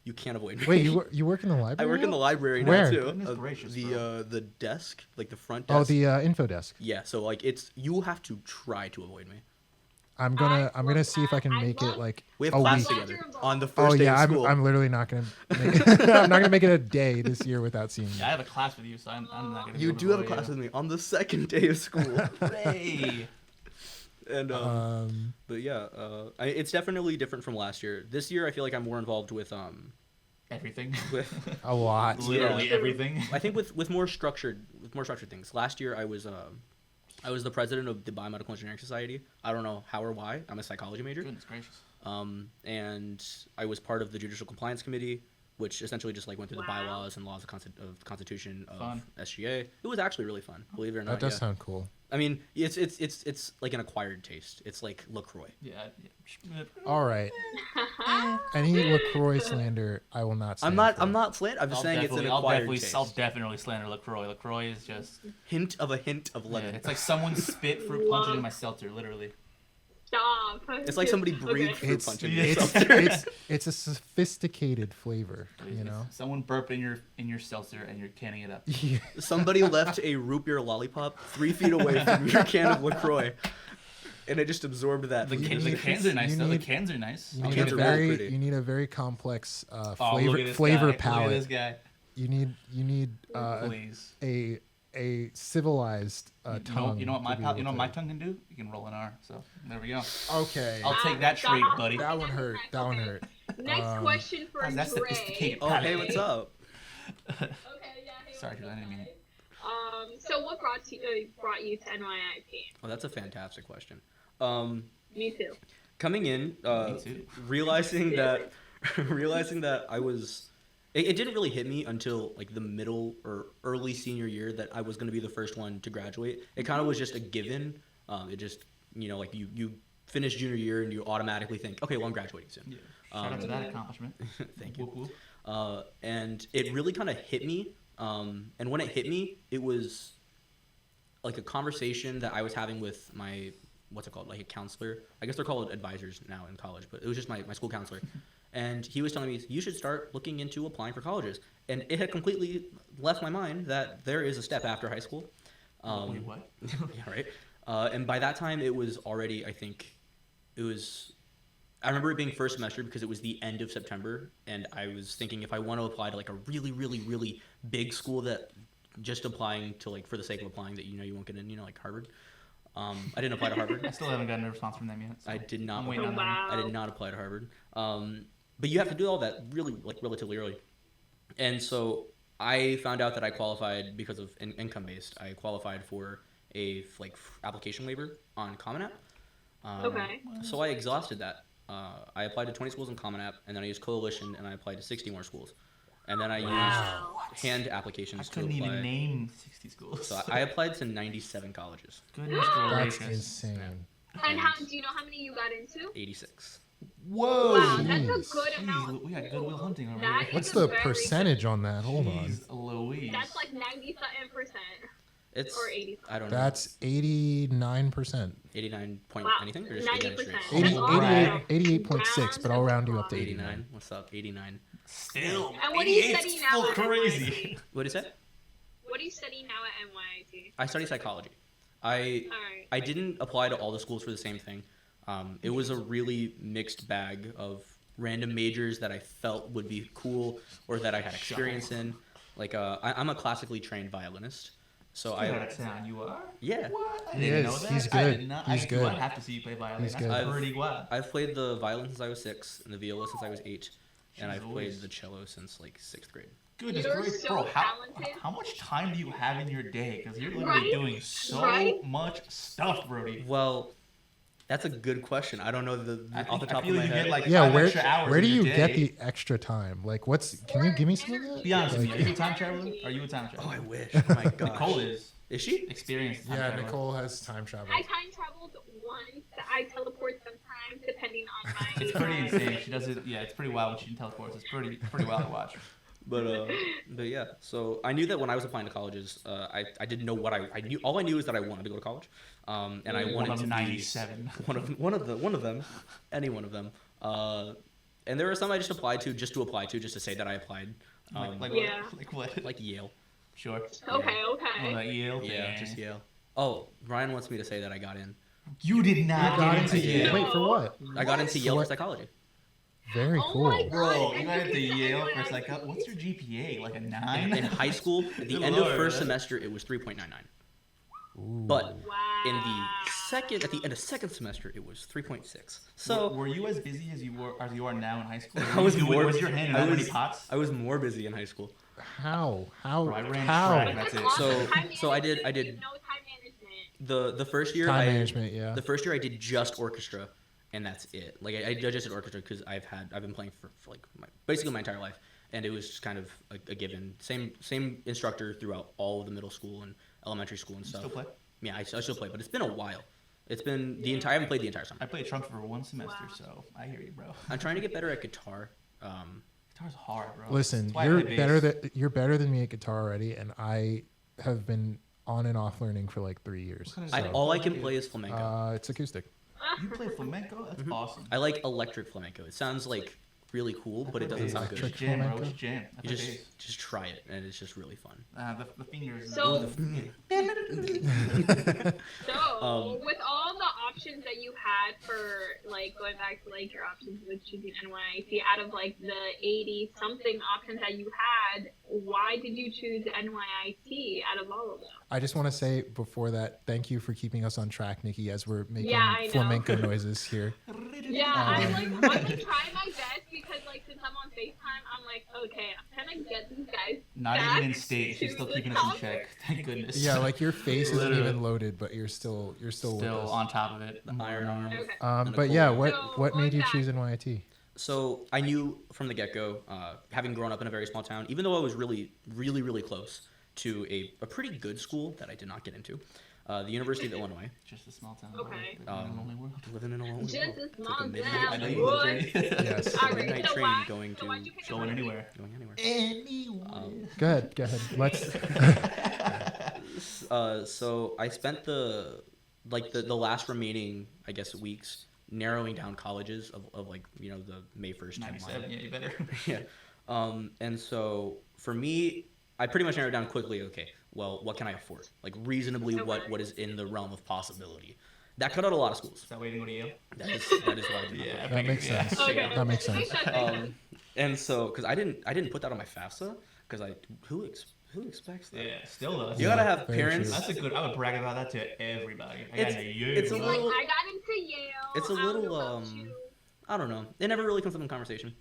You can't avoid me. Wait, you work in the library? I work in the now? library Where? now too. Goodness gracious, the desk, like the front desk. Oh, the info desk. Yeah, so like you have to try to avoid me. I'm I gonna love see if I can that. I make it love- like We have a class week. Glad together you're involved. on the Oh first day yeah, of school. I'm literally not gonna. Make it, I'm not gonna make it a day this year without seeing Yeah, I you. have a class with you, so I'm not gonna. be You able to do have a avoid class you. with me on the second day of school. Hey. And but yeah, it's definitely different from last year. This year, I feel like I'm more involved with Everything. with A lot. Literally Yeah. everything. I think with more structured things. Last year, I was the president of the Biomedical Engineering Society. I don't know how or why. I'm a psychology major. Goodness gracious. And I was part of the Judicial Compliance Committee, which essentially just like went through the Wow. bylaws and laws of Constitution of Fun. SGA. It was actually really fun, believe it or not. That does yeah. sound cool. I mean, it's like an acquired taste. It's like LaCroix. Yeah. All right. Any LaCroix slander, I will not. I'm stand not for. I'm just saying it's an acquired taste. I'll definitely slander LaCroix. LaCroix is just. Hint of Yeah, lemon. it's like someone spit fruit punch into my seltzer, literally. Stop. It's like somebody breathed Okay. fruit It's punch in Yeah. it's a sophisticated flavor, you know. Someone burped in your seltzer and you're canning it up. Yeah. Somebody left a root beer lollipop 3 feet away from your can of LaCroix, and it just absorbed that. The You cans need- are nice you though. The need- cans are nice. You Oh, need cans a are really very pretty. you need a very complex Oh, flavor look at this flavor guy. palette. Look at this guy. You need Please. a civilized tongue. You know what my to be you able know what to- my tongue can do? You can roll an R. So there we go. Okay. I'll take that trait, buddy. That one hurt. That one hurt. Next question for That's Dre. sophisticated. Oh, hey, what's up? Okay, yeah. Hey, Sorry, what's Julie, I up, didn't mean guys? So what brought you to NYIT? Oh, that's a fantastic question. Me too. Coming in, Me too. realizing that I was. It didn't really hit me until like the middle or early senior year that I was going to be the first one to graduate. It kind of was just a given. It just like you finish junior year and you automatically think, okay, well, I'm graduating soon. Yeah. Shout out to that accomplishment. Thank you. Whoop, whoop. And it really kind of hit me. And when it hit me, it was like a conversation that I was having with my, what's it called, like a counselor. I guess they're called advisors now in college, but it was just my school counselor. And he was telling me, you should start looking into applying for colleges. And it had completely left my mind that there is a step after high school. Wait, what? Yeah, right. And by that time, it was already, I remember it being first semester because it was the end of September. And I was thinking if I want to apply to like a really, really, really big school that just applying to like for the sake of applying that you won't get in, like Harvard. I didn't apply to Harvard. I still haven't gotten a response from them yet. So I did not. I'm waiting on them. Wow. I did not apply to Harvard. But you have to do all that really like relatively early. And so I found out that I qualified because of income based. I qualified for a application waiver on Common App. Okay. So I exhausted that. I applied to 20 schools in Common App, and then I used Coalition, and I applied to 60 more schools. And then I used hand I applications to couldn't apply. even name 60 schools. So I applied to 97 colleges. Goodness That's gracious. insane. And how do you know how many you got into? 86. Whoa. Wow, that's a Jeez. good Jeez, amount. we got Goodwill Hunting over That here. What's is a the very percentage on that? Hold on. Jeez Louise. That's like 90-something%. It's Or 80. I don't know. That's 89%. 89 point Wow. anything or just 90%. 89 straight? 80, That's awesome. 88.6, but I'll round you up to 89. 89. What's up? 89. Still. And what are you 88's studying now still at crazy. NYIT? What is that? What are you studying now at NYIT? I study psychology. Alright. I didn't apply to all the schools for the same thing. It was a really mixed bag of random majors that I felt would be cool or that I had experience in. Like I'm a classically trained violinist, so You are? yeah. What? I He didn't know is. that. He's I good. did not, He's I good. do have to see you play violin. He's That's good. pretty wild. I've played the violin since I was 6 and the viola since I was 8, and Jeez I've played Louise. the cello since like 6th grade. Goodness You're gracious, so bro! talented. How much time do you have in your day? Because you're literally Right? doing so Right? much stuff, Brody. Well, that's a good question. I don't know off the top feel of my you head. get like Yeah, 5 extra hours where do in your you get day. the extra time? Like, can you give me some of that? Be honest with me. Like- Are you a time traveler? Are you a time Oh, I traveler? wish. Oh my god. Nicole is Is she? experienced. Time Yeah, traveler. Nicole has time travel. I time traveled once. I teleport sometimes, depending on my. It's pretty insane. She does it. Yeah, it's pretty wild when she teleports. It's pretty wild to watch. But yeah. So I knew that when I was applying to colleges, I didn't know what I knew. All I knew is that I wanted to go to college, and I One wanted of to 97. be one of them, any one of them. And there were some I just applied to just to apply to, just to say that I applied. Like Yeah. what? Like what? Like Yale. Sure. Okay, Oh, okay. that Yale thing. Yeah, just Yale. Oh, Ryan wants me to say that I got in. You did not You got get into into Yale. Yale. Wait, for what? I got into Yale for What? psychology. Very Oh cool. my God. Bro, you And got you into can Yale tell for like, what's your GPA? Like a 9? In high school, at the Good end of Lord, first man. semester, it was 3.99. Ooh. But Wow. at the end of second semester, it was 3.6. So were you as busy as you are now in high school? I was more. Was your hand in I that many was- pots? I was more busy in high school. How? Bro, I ran How? track. That's That's it. awesome. So- Time so I did- management, I did- You know time management. The first year, Time management, yeah. The first year I did just orchestra, and that's it. Like I just did orchestra because I've been playing for like basically my entire life, and it was just kind of a given. Same instructor throughout all of the middle school and elementary school and You stuff. still play? Yeah, I still play, but it's been a while. It's been I haven't played the entire summer. I played trumpet for 1 semester, Wow. so I hear you, bro. I'm trying to get better at guitar. Guitar's hard, bro. Listen, That's why I you're play better bass. you're better than me at guitar already, and I have been on and off learning for like 3 years. What kind of All I can play is flamenco. It's acoustic. You play flamenco? That's awesome. I like electric flamenco. It sounds like really cool, but it doesn't sound good. Electric Just jam, bro. flamenco? Just jam. I You play just try it, and it's just really fun. bass. The fingers. So- the So, with all the options that you had for, like, going back to, like, your options with choosing NYIT, out of, like, the 80-something options that you had, why did you choose NYIT out of all of them? I just want to say before that, thank you for keeping us on track, Nikki, as we're making Yeah, I know. flamenco noises here. Yeah, I'm gonna try my best because, like, since I'm on FaceTime, I'm like, okay, I'm trying to get these guys. Not back even in state. She's to still the keeping us in topic. check. Thank goodness. Yeah, like your face isn't Literally. even loaded, but you're still with Still us. on top of it. The iron arm. Okay. But yeah, Nicole. what So, made you going choose NYIT? So I knew from the get-go, having grown up in a very small town, even though I was really, really, really close to a pretty good school that I did not get into, The University of Illinois. Just a small town. Okay. Lonely world. Living in a lonely Just world. a Took small midnight- town. I know you Boy. love Journey. Yes. All right, midnight so train why? going So why'd you pick Going Illinois? anywhere. Go ahead. Let's. So I spent the last remaining, I guess, weeks narrowing down colleges of like, you know, the May 1st 97. Yeah, you better. yeah. And so for me, I pretty much narrowed down quickly. Okay, well, what can I afford? Like reasonably, what is in the realm of possibility? That cut out a lot of schools. Is that why you didn't go to Yale? That is why I did not go. Yeah. That makes sense. Okay. That makes sense. And so, because I didn't put that on my FAFSA, because who expects that? Yeah, still does. You gotta have Very parents. true. That's a good. I would brag about that to everybody. I It's- got into Yale. it's a Like, little- I got into Yale. It's a I don't little, know about you. I don't know. It never really comes up in conversation.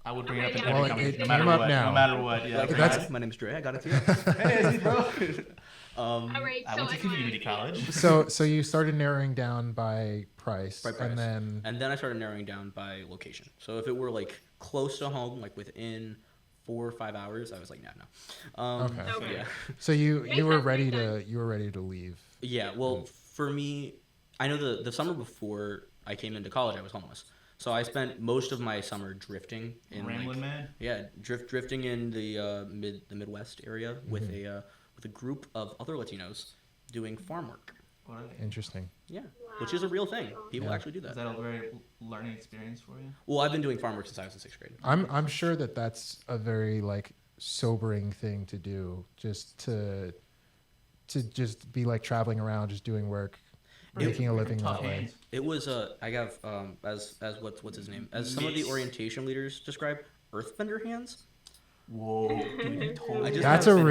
I would bring it up in Well, every it conversation, no came matter up what. now. No matter what. Yeah. Like, that's- my name's Dre. I got it too. Hey, bro. All right, I so went to community college. So you started narrowing down by price, By price. and then And then I started narrowing down by location. So if it were like close to home, like within 4 or 5 hours, I was like, no. Okay. Okay. Yeah. so you Makes were sense, ready makes to sense. leave. Yeah. Well, for me, I know the summer before I came into college, I was homeless. So I spent most of my summer drifting in Rambling man. yeah, drifting in the Midwest area with a group of other Latinos doing farm work. What are they? Interesting. Yeah, which is a real thing. People Yeah. actually do Is that. that a very learning experience for you? Well, I've been doing farm work since I was in 6th grade. I'm sure that's a very like sobering thing to do, just to just be like traveling around, just doing work, making a living Tough that way. hands. It was I have as what's his name, as some of the orientation leaders describe, earthbender hands. Whoa. Dude, you totally I just That's have- actually a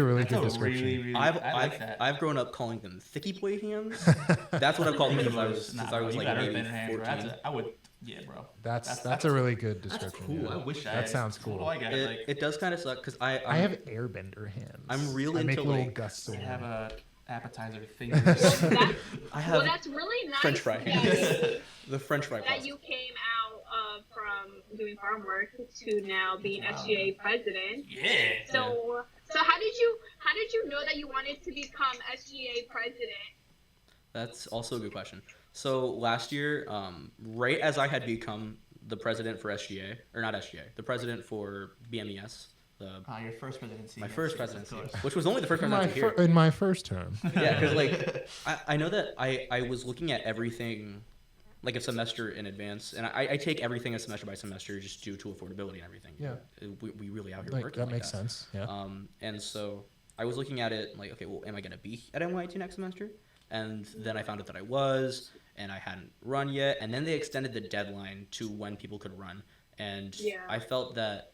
really That's good a description. really, I've I like that. I've grown up calling them thicky boy hands. That's what I've called them since I was you like got maybe earthbender hands, bro. 14. I would, yeah, bro. That's a really good That's description. cool. yeah. I wish I. That sounds cool. Oh, I got like. It does kind of suck because I have airbender hands. I'm really I make into, little like- gusts of I have wind. a appetizer fingers. That, I well, have that's really nice French fry that, hands. The French fry that pasta. you came out from doing farm work to now being SGA president. Yeah. So how did you know that you wanted to become SGA president? That's also a good question. So last year, right as I had become the president for SGA, or not SGA, the president for BMES, Your first presidency. my yes, first yes, presidency, of course. which was only the first presidency here. In my first term. Yeah, because like I know that I was looking at everything like a semester in advance, and I take everything a semester by semester just due to affordability and everything. Yeah. We really out here Like, working that like makes sense. Yeah. And so I was looking at it like, okay, well, am I going to be at NYIT next semester? And then I found out that I was, and I hadn't run yet. And then they extended the deadline to when people could run. And Yeah. I felt that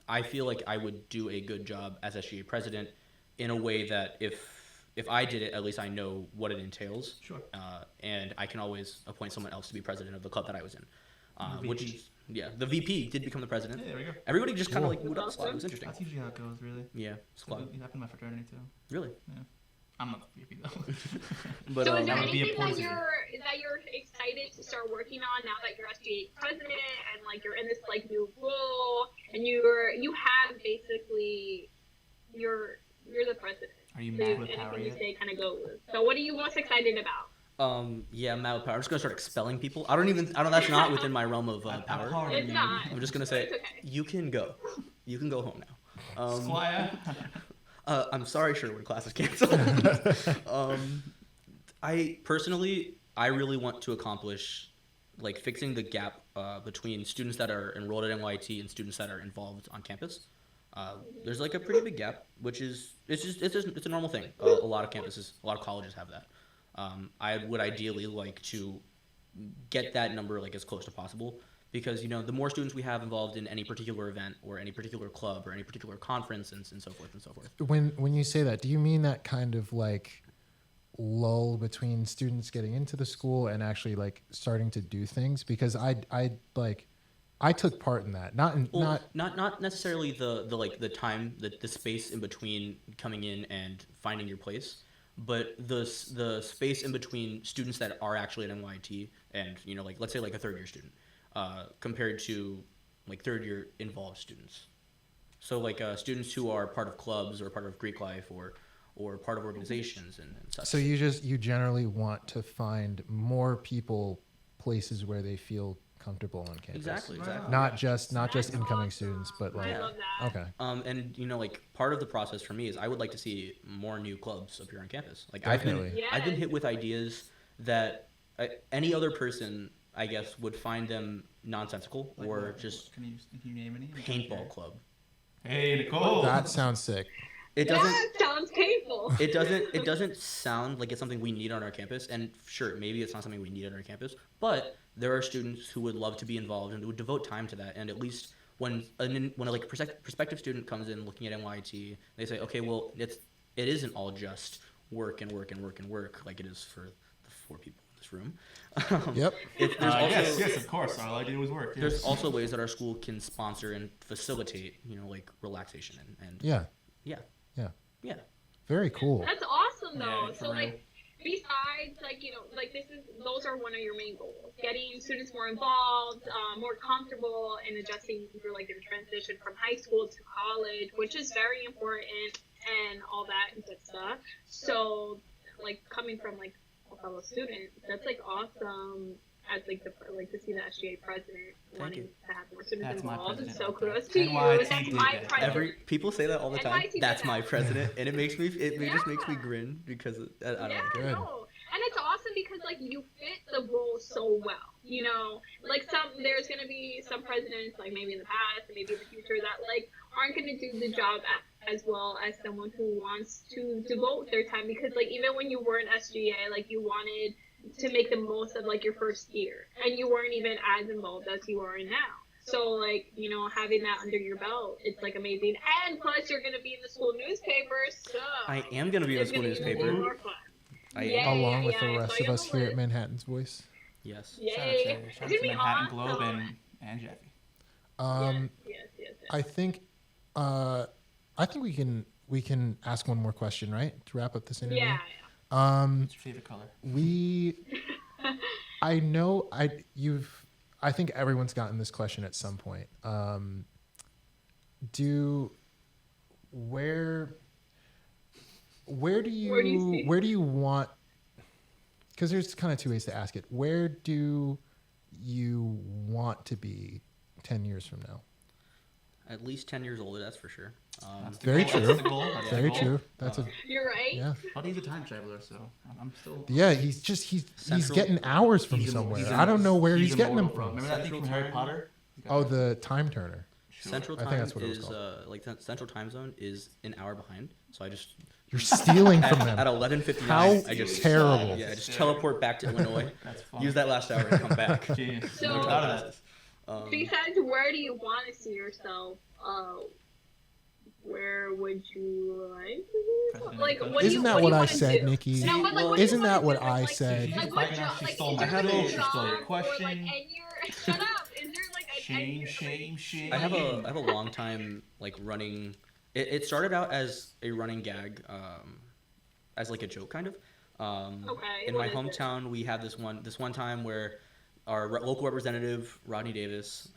I feel like I would do a good job as SGA president in a way that if I did it, at least I know what it entails. Sure. And I can always appoint someone else to be president of the club that I was in. The Which VP. is, yeah, the VP did become the president. Yeah, there we go. Everybody just kind of Cool. like moved up a slot. It was interesting. That's usually how it goes, really. Yeah, squad. It happened in my fraternity too. Really. I'm not the VP though. But So is there that would be a anything that poison. you're excited to start working on now that you're SGA president and like you're in this like new role and you have basically you're the president. Are you So mad with power anything you yet? say kind of goes. So what are you most excited about? Yeah, mad with power. I'm just gonna start expelling people. I don't. That's not within my realm of I'm power. hard on It's you. not. I'm just gonna say, It's okay. you can go. You can go home now. Squire. I'm sorry, Sherwood class is canceled. I personally, I really want to accomplish like fixing the gap between students that are enrolled at NYIT and students that are involved on campus. There's like a pretty big gap, which is it's a normal thing. A lot of campuses, a lot of colleges have that. I would ideally like to get that number like as close to possible because the more students we have involved in any particular event or any particular club or any particular conference and so forth and so forth. When you say that, do you mean that kind of like lull between students getting into the school and actually like starting to do things? Because I took part in that. Not necessarily the time, the space in between coming in and finding your place, but the space in between students that are actually at NYIT and like let's say like a third year student compared to like third year involved students. So like students who are part of clubs or part of Greek life or part of organizations and such. So you generally want to find more people places where they feel comfortable on campus. Exactly. Not just That's incoming awesome. students, but like I love that. okay. And like part of the process for me is I would like to see more new clubs appear on campus. Like Definitely. I've been hit with ideas that any other person, I guess, would find them nonsensical Like or what? just Can you name any? paintball club. Hey, Nicole. That sounds sick. It doesn't. That sounds painful. It doesn't sound like it's something we need on our campus, and sure, maybe it's not something we need on our campus, but there are students who would love to be involved and would devote time to that. And at least when a prospective student comes in looking at NYIT, they say, okay, well, it isn't all just work and work and work and work like it is for the 4 people in this room. Yep. There's also, yes, of course. All I did was work. Yes. There's also ways that our school can sponsor and facilitate, like relaxation and Yeah. yeah. Very cool. That's awesome though. Yeah, for So real. like besides like like those are one of your main goals. Getting students more involved, more comfortable in adjusting through like their transition from high school to college, which is very important and all that good stuff. So like coming from like a fellow student, that's like awesome. As like to see the SGA president wanting you. to have more students That's my involved. president So right there. kudos to you. NYIT That's did my that. president. People say that all the time. NYIT did That's that. my president, and it makes me just makes me Yeah. grin because I don't know. Good. No. And it's awesome because like you fit the role so well. Like there's gonna be some presidents like maybe in the past and maybe in the future that like aren't gonna do the job as well as someone who wants to devote their time because like even when you were in SGA like you wanted to make the most of like your first year and you weren't even as involved as you are now. So like, having that under your belt, it's like amazing. And plus you're going to be in the school newspaper. So I am gonna be in the it's school gonna be newspaper. even more fun. I Yeah. am. Along with the yeah, rest so of you're us the here at list. Manhattan's Voice. Yes. Yay. Shout It's out gonna to be Manhattan awesome. Globe and Jeffy. Yes. I think we can ask one more question, right? To wrap up this interview. Yeah. What's your favorite color? I think everyone's gotten this question at some point. Where do you want, because there's kind of 2 ways to ask it. Where do you want to be 10 years from now? At least 10 years older, that's for sure. That's the Very goal. true. That's the goal. That's the Very goal. true. That's You're right. yeah. But he's a time traveler, so I'm still. Yeah, he's Central- getting hours from He's in- somewhere. he's in- I don't know where he's in getting them Mortal from. Remember that thing from Central Harry Time? Potter? Oh, the time turner. Central I think time that's what it was is called. Central Time Zone is an hour behind, so I just You're stealing from at them. 11:59. How I just terrible. Yeah, I just teleport back to Illinois. That's fun. Use that last hour and come back. Genius. So- Never thought of that. Besides, where do you want to see yourself? Where would you like to be? President Like, of the what do Isn't you, that what do what you I wanna said, do? Nikki? No, but, like, what do you Isn't wanna that do? what I Like, said? She's Like, just what fighting job? us. She Like, stole is my there goal. like a She stole your job question. Or, like, shut up. Is there like an Shame, end- shame. I have a long time like running. It started out as a running gag, as like a joke kind of. Okay, In what my is it? hometown, we had this one time where our local representative Rodney Davis.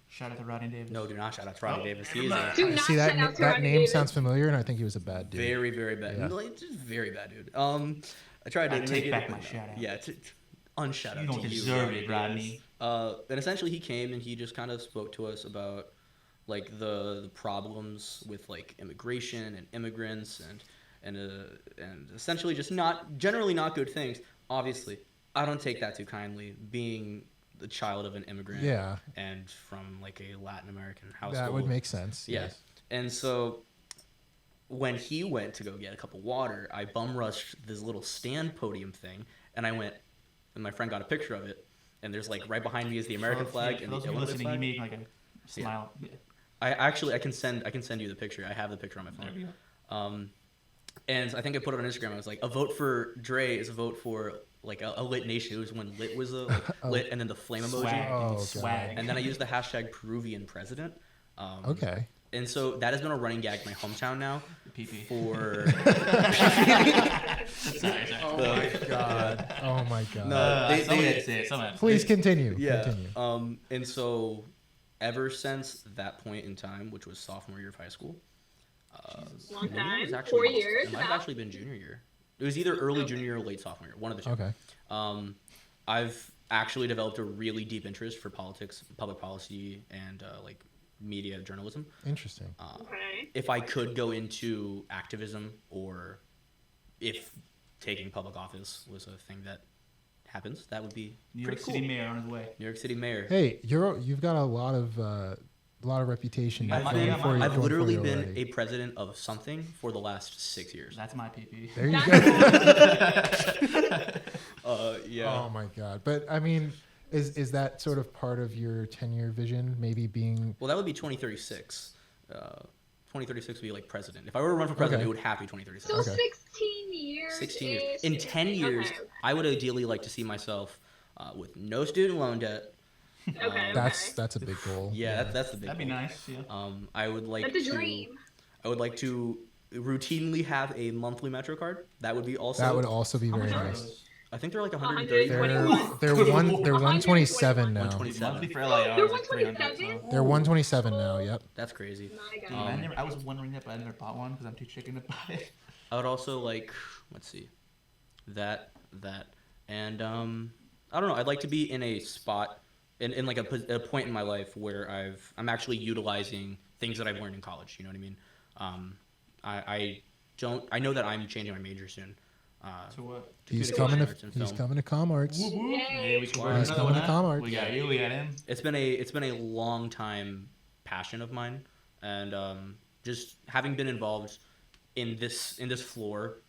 Shout out to Rodney Davis. No, do not shout out to Rodney Oh, Davis. He is never a Do not See shout that out to that Rodney name Davis. sounds familiar, and I think he was a bad dude. very very bad. Yeah. Like, just very bad dude. I tried to I make take it, back my shout out. Yeah, unshout out You don't to deserve you, it, Rodney. And essentially, he came and he just kind of spoke to us about like the problems with like immigration and immigrants and essentially just generally not good things. Obviously, I don't take that too kindly, being the child of an immigrant Yeah, and from like a Latin American household. that would make sense. Yeah. Yes. And so when he went to go get a cup of water, I bum rushed this little stand podium thing, and I went, and my friend got a picture of it, and there's like right behind me is the American flag For and the those of you Illinois listening, flag. he made like a smile. Yeah. I can send you the picture. I have the picture on my There we phone. go. And I think I put it on Instagram. I was like, a vote for Dre is a vote for like a lit nation. It was when lit was lit, and then the flame emoji. Swag. Oh, God. Swag. And then I used the hashtag Peruvian president. Okay. And so that has been a running gag in my hometown now PP. for Sorry. Oh my god. Oh my god. No. They- Someone they- had to say it. Someone had to Please say it. continue. yeah. Continue. And so ever since that point in time, which was sophomore year of high school, Long maybe it time. was actually, 4 years It might have now. actually been junior year. It was either early junior year or late sophomore year, one of the two. Okay. I've actually developed a really deep interest for politics, public policy, and like media journalism. Interesting. Okay. If I could go into activism, or if taking public office was a thing that happens, that would be New York pretty cool. City mayor on his way. New York City mayor. Hey, you've got a lot of reputation. You got going money, for you- I've going for literally you been already. a president of something for the last 6 years. That's my PP. There you That's go. Yeah. Oh my God! But I mean, is that sort of part of your 10-year vision? Maybe being Well, that would be 2036. 2036 would be like president. If I were to run for president, Okay. it would have to be 2036. So Okay. 16 years. 16 years. is- In 10 years, Okay. I would ideally like to see myself with no student loan debt. Okay. that's a big goal. Yeah, that's the big That'd be goal. nice. Yeah. I would like That's a to. dream. I would like to routinely have a monthly Metro card. That would be also. That would also be How very much are nice. those? I think they're like 130. They're 121. they're 127 now. 127. Monthly for LIR They're is like 300. 127? So. They're 127 now. Yep. That's crazy. My Dude, God. I was wondering that, but I never bought one because I'm too chicken to buy it. I would also like, let's see, that, and I don't know. I'd like to be in a spot, in like a point in my life where I'm actually utilizing things that I've learned in college. You know what I mean? I know that I'm changing my major soon. So what? He's communication coming to arts and he's film. coming to ComArts. Hey, we He's converted another coming one, to huh? ComArts. We got you. We got him. It's been a long time passion of mine, and just having been involved in this floor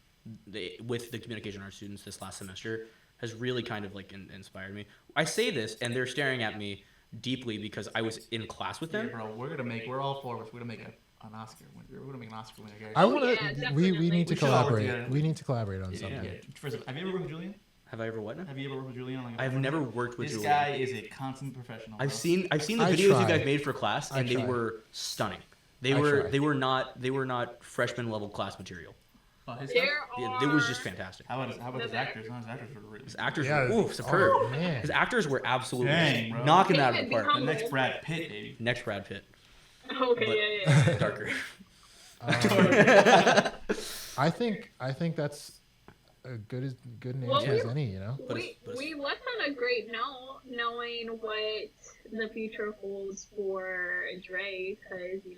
with the communication arts students this last semester has really kind of like inspired me. I say this, and they're staring at me deeply because I was in class with Yeah, them. bro, we're all for us. We're gonna make an Oscar winner. We're gonna make an Oscar winner, guys. I want yeah, to. definitely. We need to We should all work collaborate. together. We need to collaborate on Yeah. something. Yeah. First, have you ever worked with Julian? Have I ever what? Have you ever worked with Julian? On like a I've project? never worked with This Julian. guy is a consummate professional. I've bro. seen the I videos you tried. guys made for class, I and they tried. were stunning. I tried. They were not freshman level class material. Oh, his There stuff? are. It was just fantastic. How about his actors? No, his actors were really. His actors Yeah. were superb. Oh, man. His actors were absolutely Dang, bro. knocking that out of David, the park. The next Brad Pitt, baby. Next Brad Pitt, Okay, but yeah. darker. I think that's a good name Well, as any. You know. But we it's- we left on a great note, knowing what the future holds for Dre, because I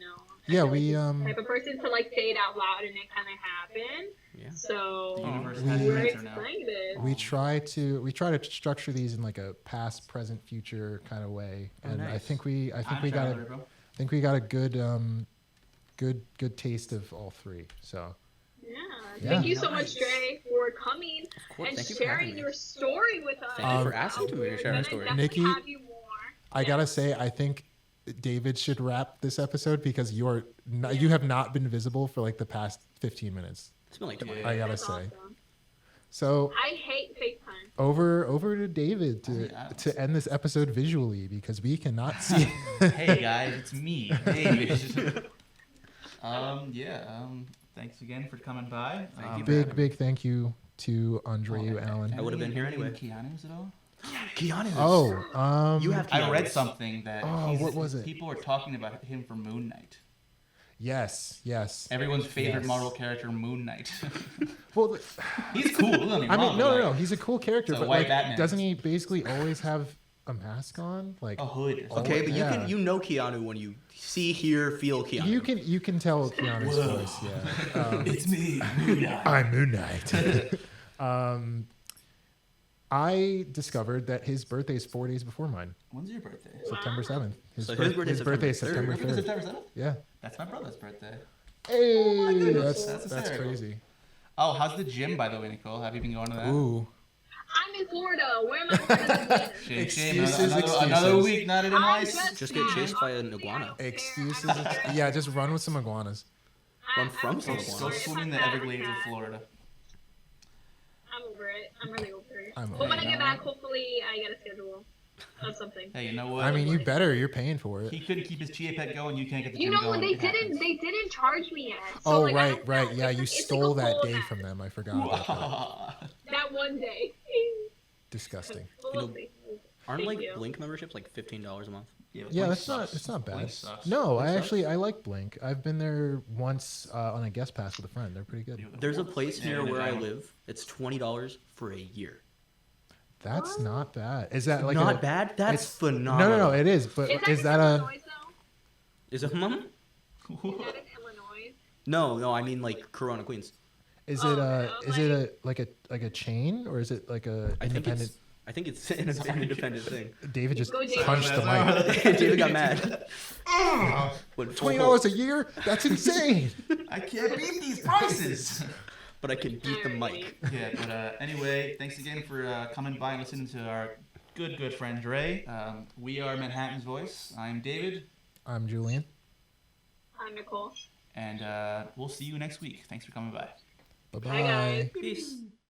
Yeah, feel like we he's the um. type of person to like say it out loud and it kind of happen. Yeah. So The universe We- has an we're answer now. excited. We try to structure these in like a past, present, future kind of way, Oh, and I nice. think we I'm got trying a, to, bro. I think we got a good taste of all three. So Yeah. Yeah. Thank you so much, Dre, for coming Of course, and thank you for having sharing me. your story with us. Thank you for asking me to We're share my gonna story. definitely Nikki, have you more. I gotta say, I think David should wrap this episode because you have not been visible for like the past 15 minutes. It's been like 20. Yeah. I gotta That's say. awesome. So I hate FaceTime. over to David Yeah. to end this episode visually because we cannot see. Hey guys, it's me, David. Thanks again for coming by. Thank you. Big thank you to Andrehyu Allen. I would've been here anyway. Keanu's at all? Keanu. Oh, You have I Keanu. read something that Oh, what was it? people are talking about him for Moon Knight. yes. Everyone's favorite Yes. Marvel character, Moon Knight. Well, He's cool. Don't get me I wrong, mean, no, but, no, like, he's a cool character, it's a but white like, Batman. doesn't he basically always have a mask on? Like, a hood. Okay, but Yeah. you know Keanu when you see, hear, feel Keanu. you can tell Keanu's Whoa. voice. Yeah, It's me, Moon Knight. I'm Moon Knight. I discovered that his birthday is 4 days before mine, When's your birthday? September 7th. So his birthday is birthday is September September 3rd. 3rd. September 7th? Yeah. That's my brother's birthday. Hey, goodness. that's That's hysterical. crazy. Oh, how's the gym, by the way, Nicole? Have you been going to that? Ooh. I'm in Florida. Where am I going to be? Shame. Excuses, Another excuses. week not at I NYIT. Just get chased by an iguana. Excuses. Yeah, just run with some iguanas. Run from some Go iguana. swim in the Everglades of Florida. I'm over it. I'm really over it. I'm But when over I it. get back, hopefully I get a schedule of something. Hey, you know what? I mean, you better. You're paying for it. he couldn't keep his Chia Pet going. You can't get the You gym know, going. they It happens. didn't. They didn't charge me yet. So, Oh, like, I right, don't right. know. Yeah, you It's like stole a that full day event. from them. I forgot about that. That one day. Disgusting. But we'll see. Aren't Thank like you. Blink memberships like $15 a month? Yeah, Blink that's sucks. it's not Blink bad. sucks. No, Blink I like Blink. I've been there once on a guest pass with a friend. They're pretty good. There's a place Yeah, near yeah, where I yeah. live. It's $20 for a year. That's What? not bad. Is that like Not bad. That's it's- phenomenal. No, it is. But Is that is in that a? Illinois though? Is it mom? Is that in Illinois? No. I mean like Corona, Queens. Is Oh, it okay. is it a like a chain or is it like a independent? I think it's an independent thing. David just Go, David. punched the That's mic. David got mad. Went full $20 a year? That's insane. I can't beat these prices. But I can beat the mic. Yeah, but anyway, thanks again for coming by and listening to our good friend Dre. We are Manhattan's Voice. I'm David, I'm Julian. I'm Nicole. and we'll see you next week. Thanks for coming by. Bye Bye, guys. Peace.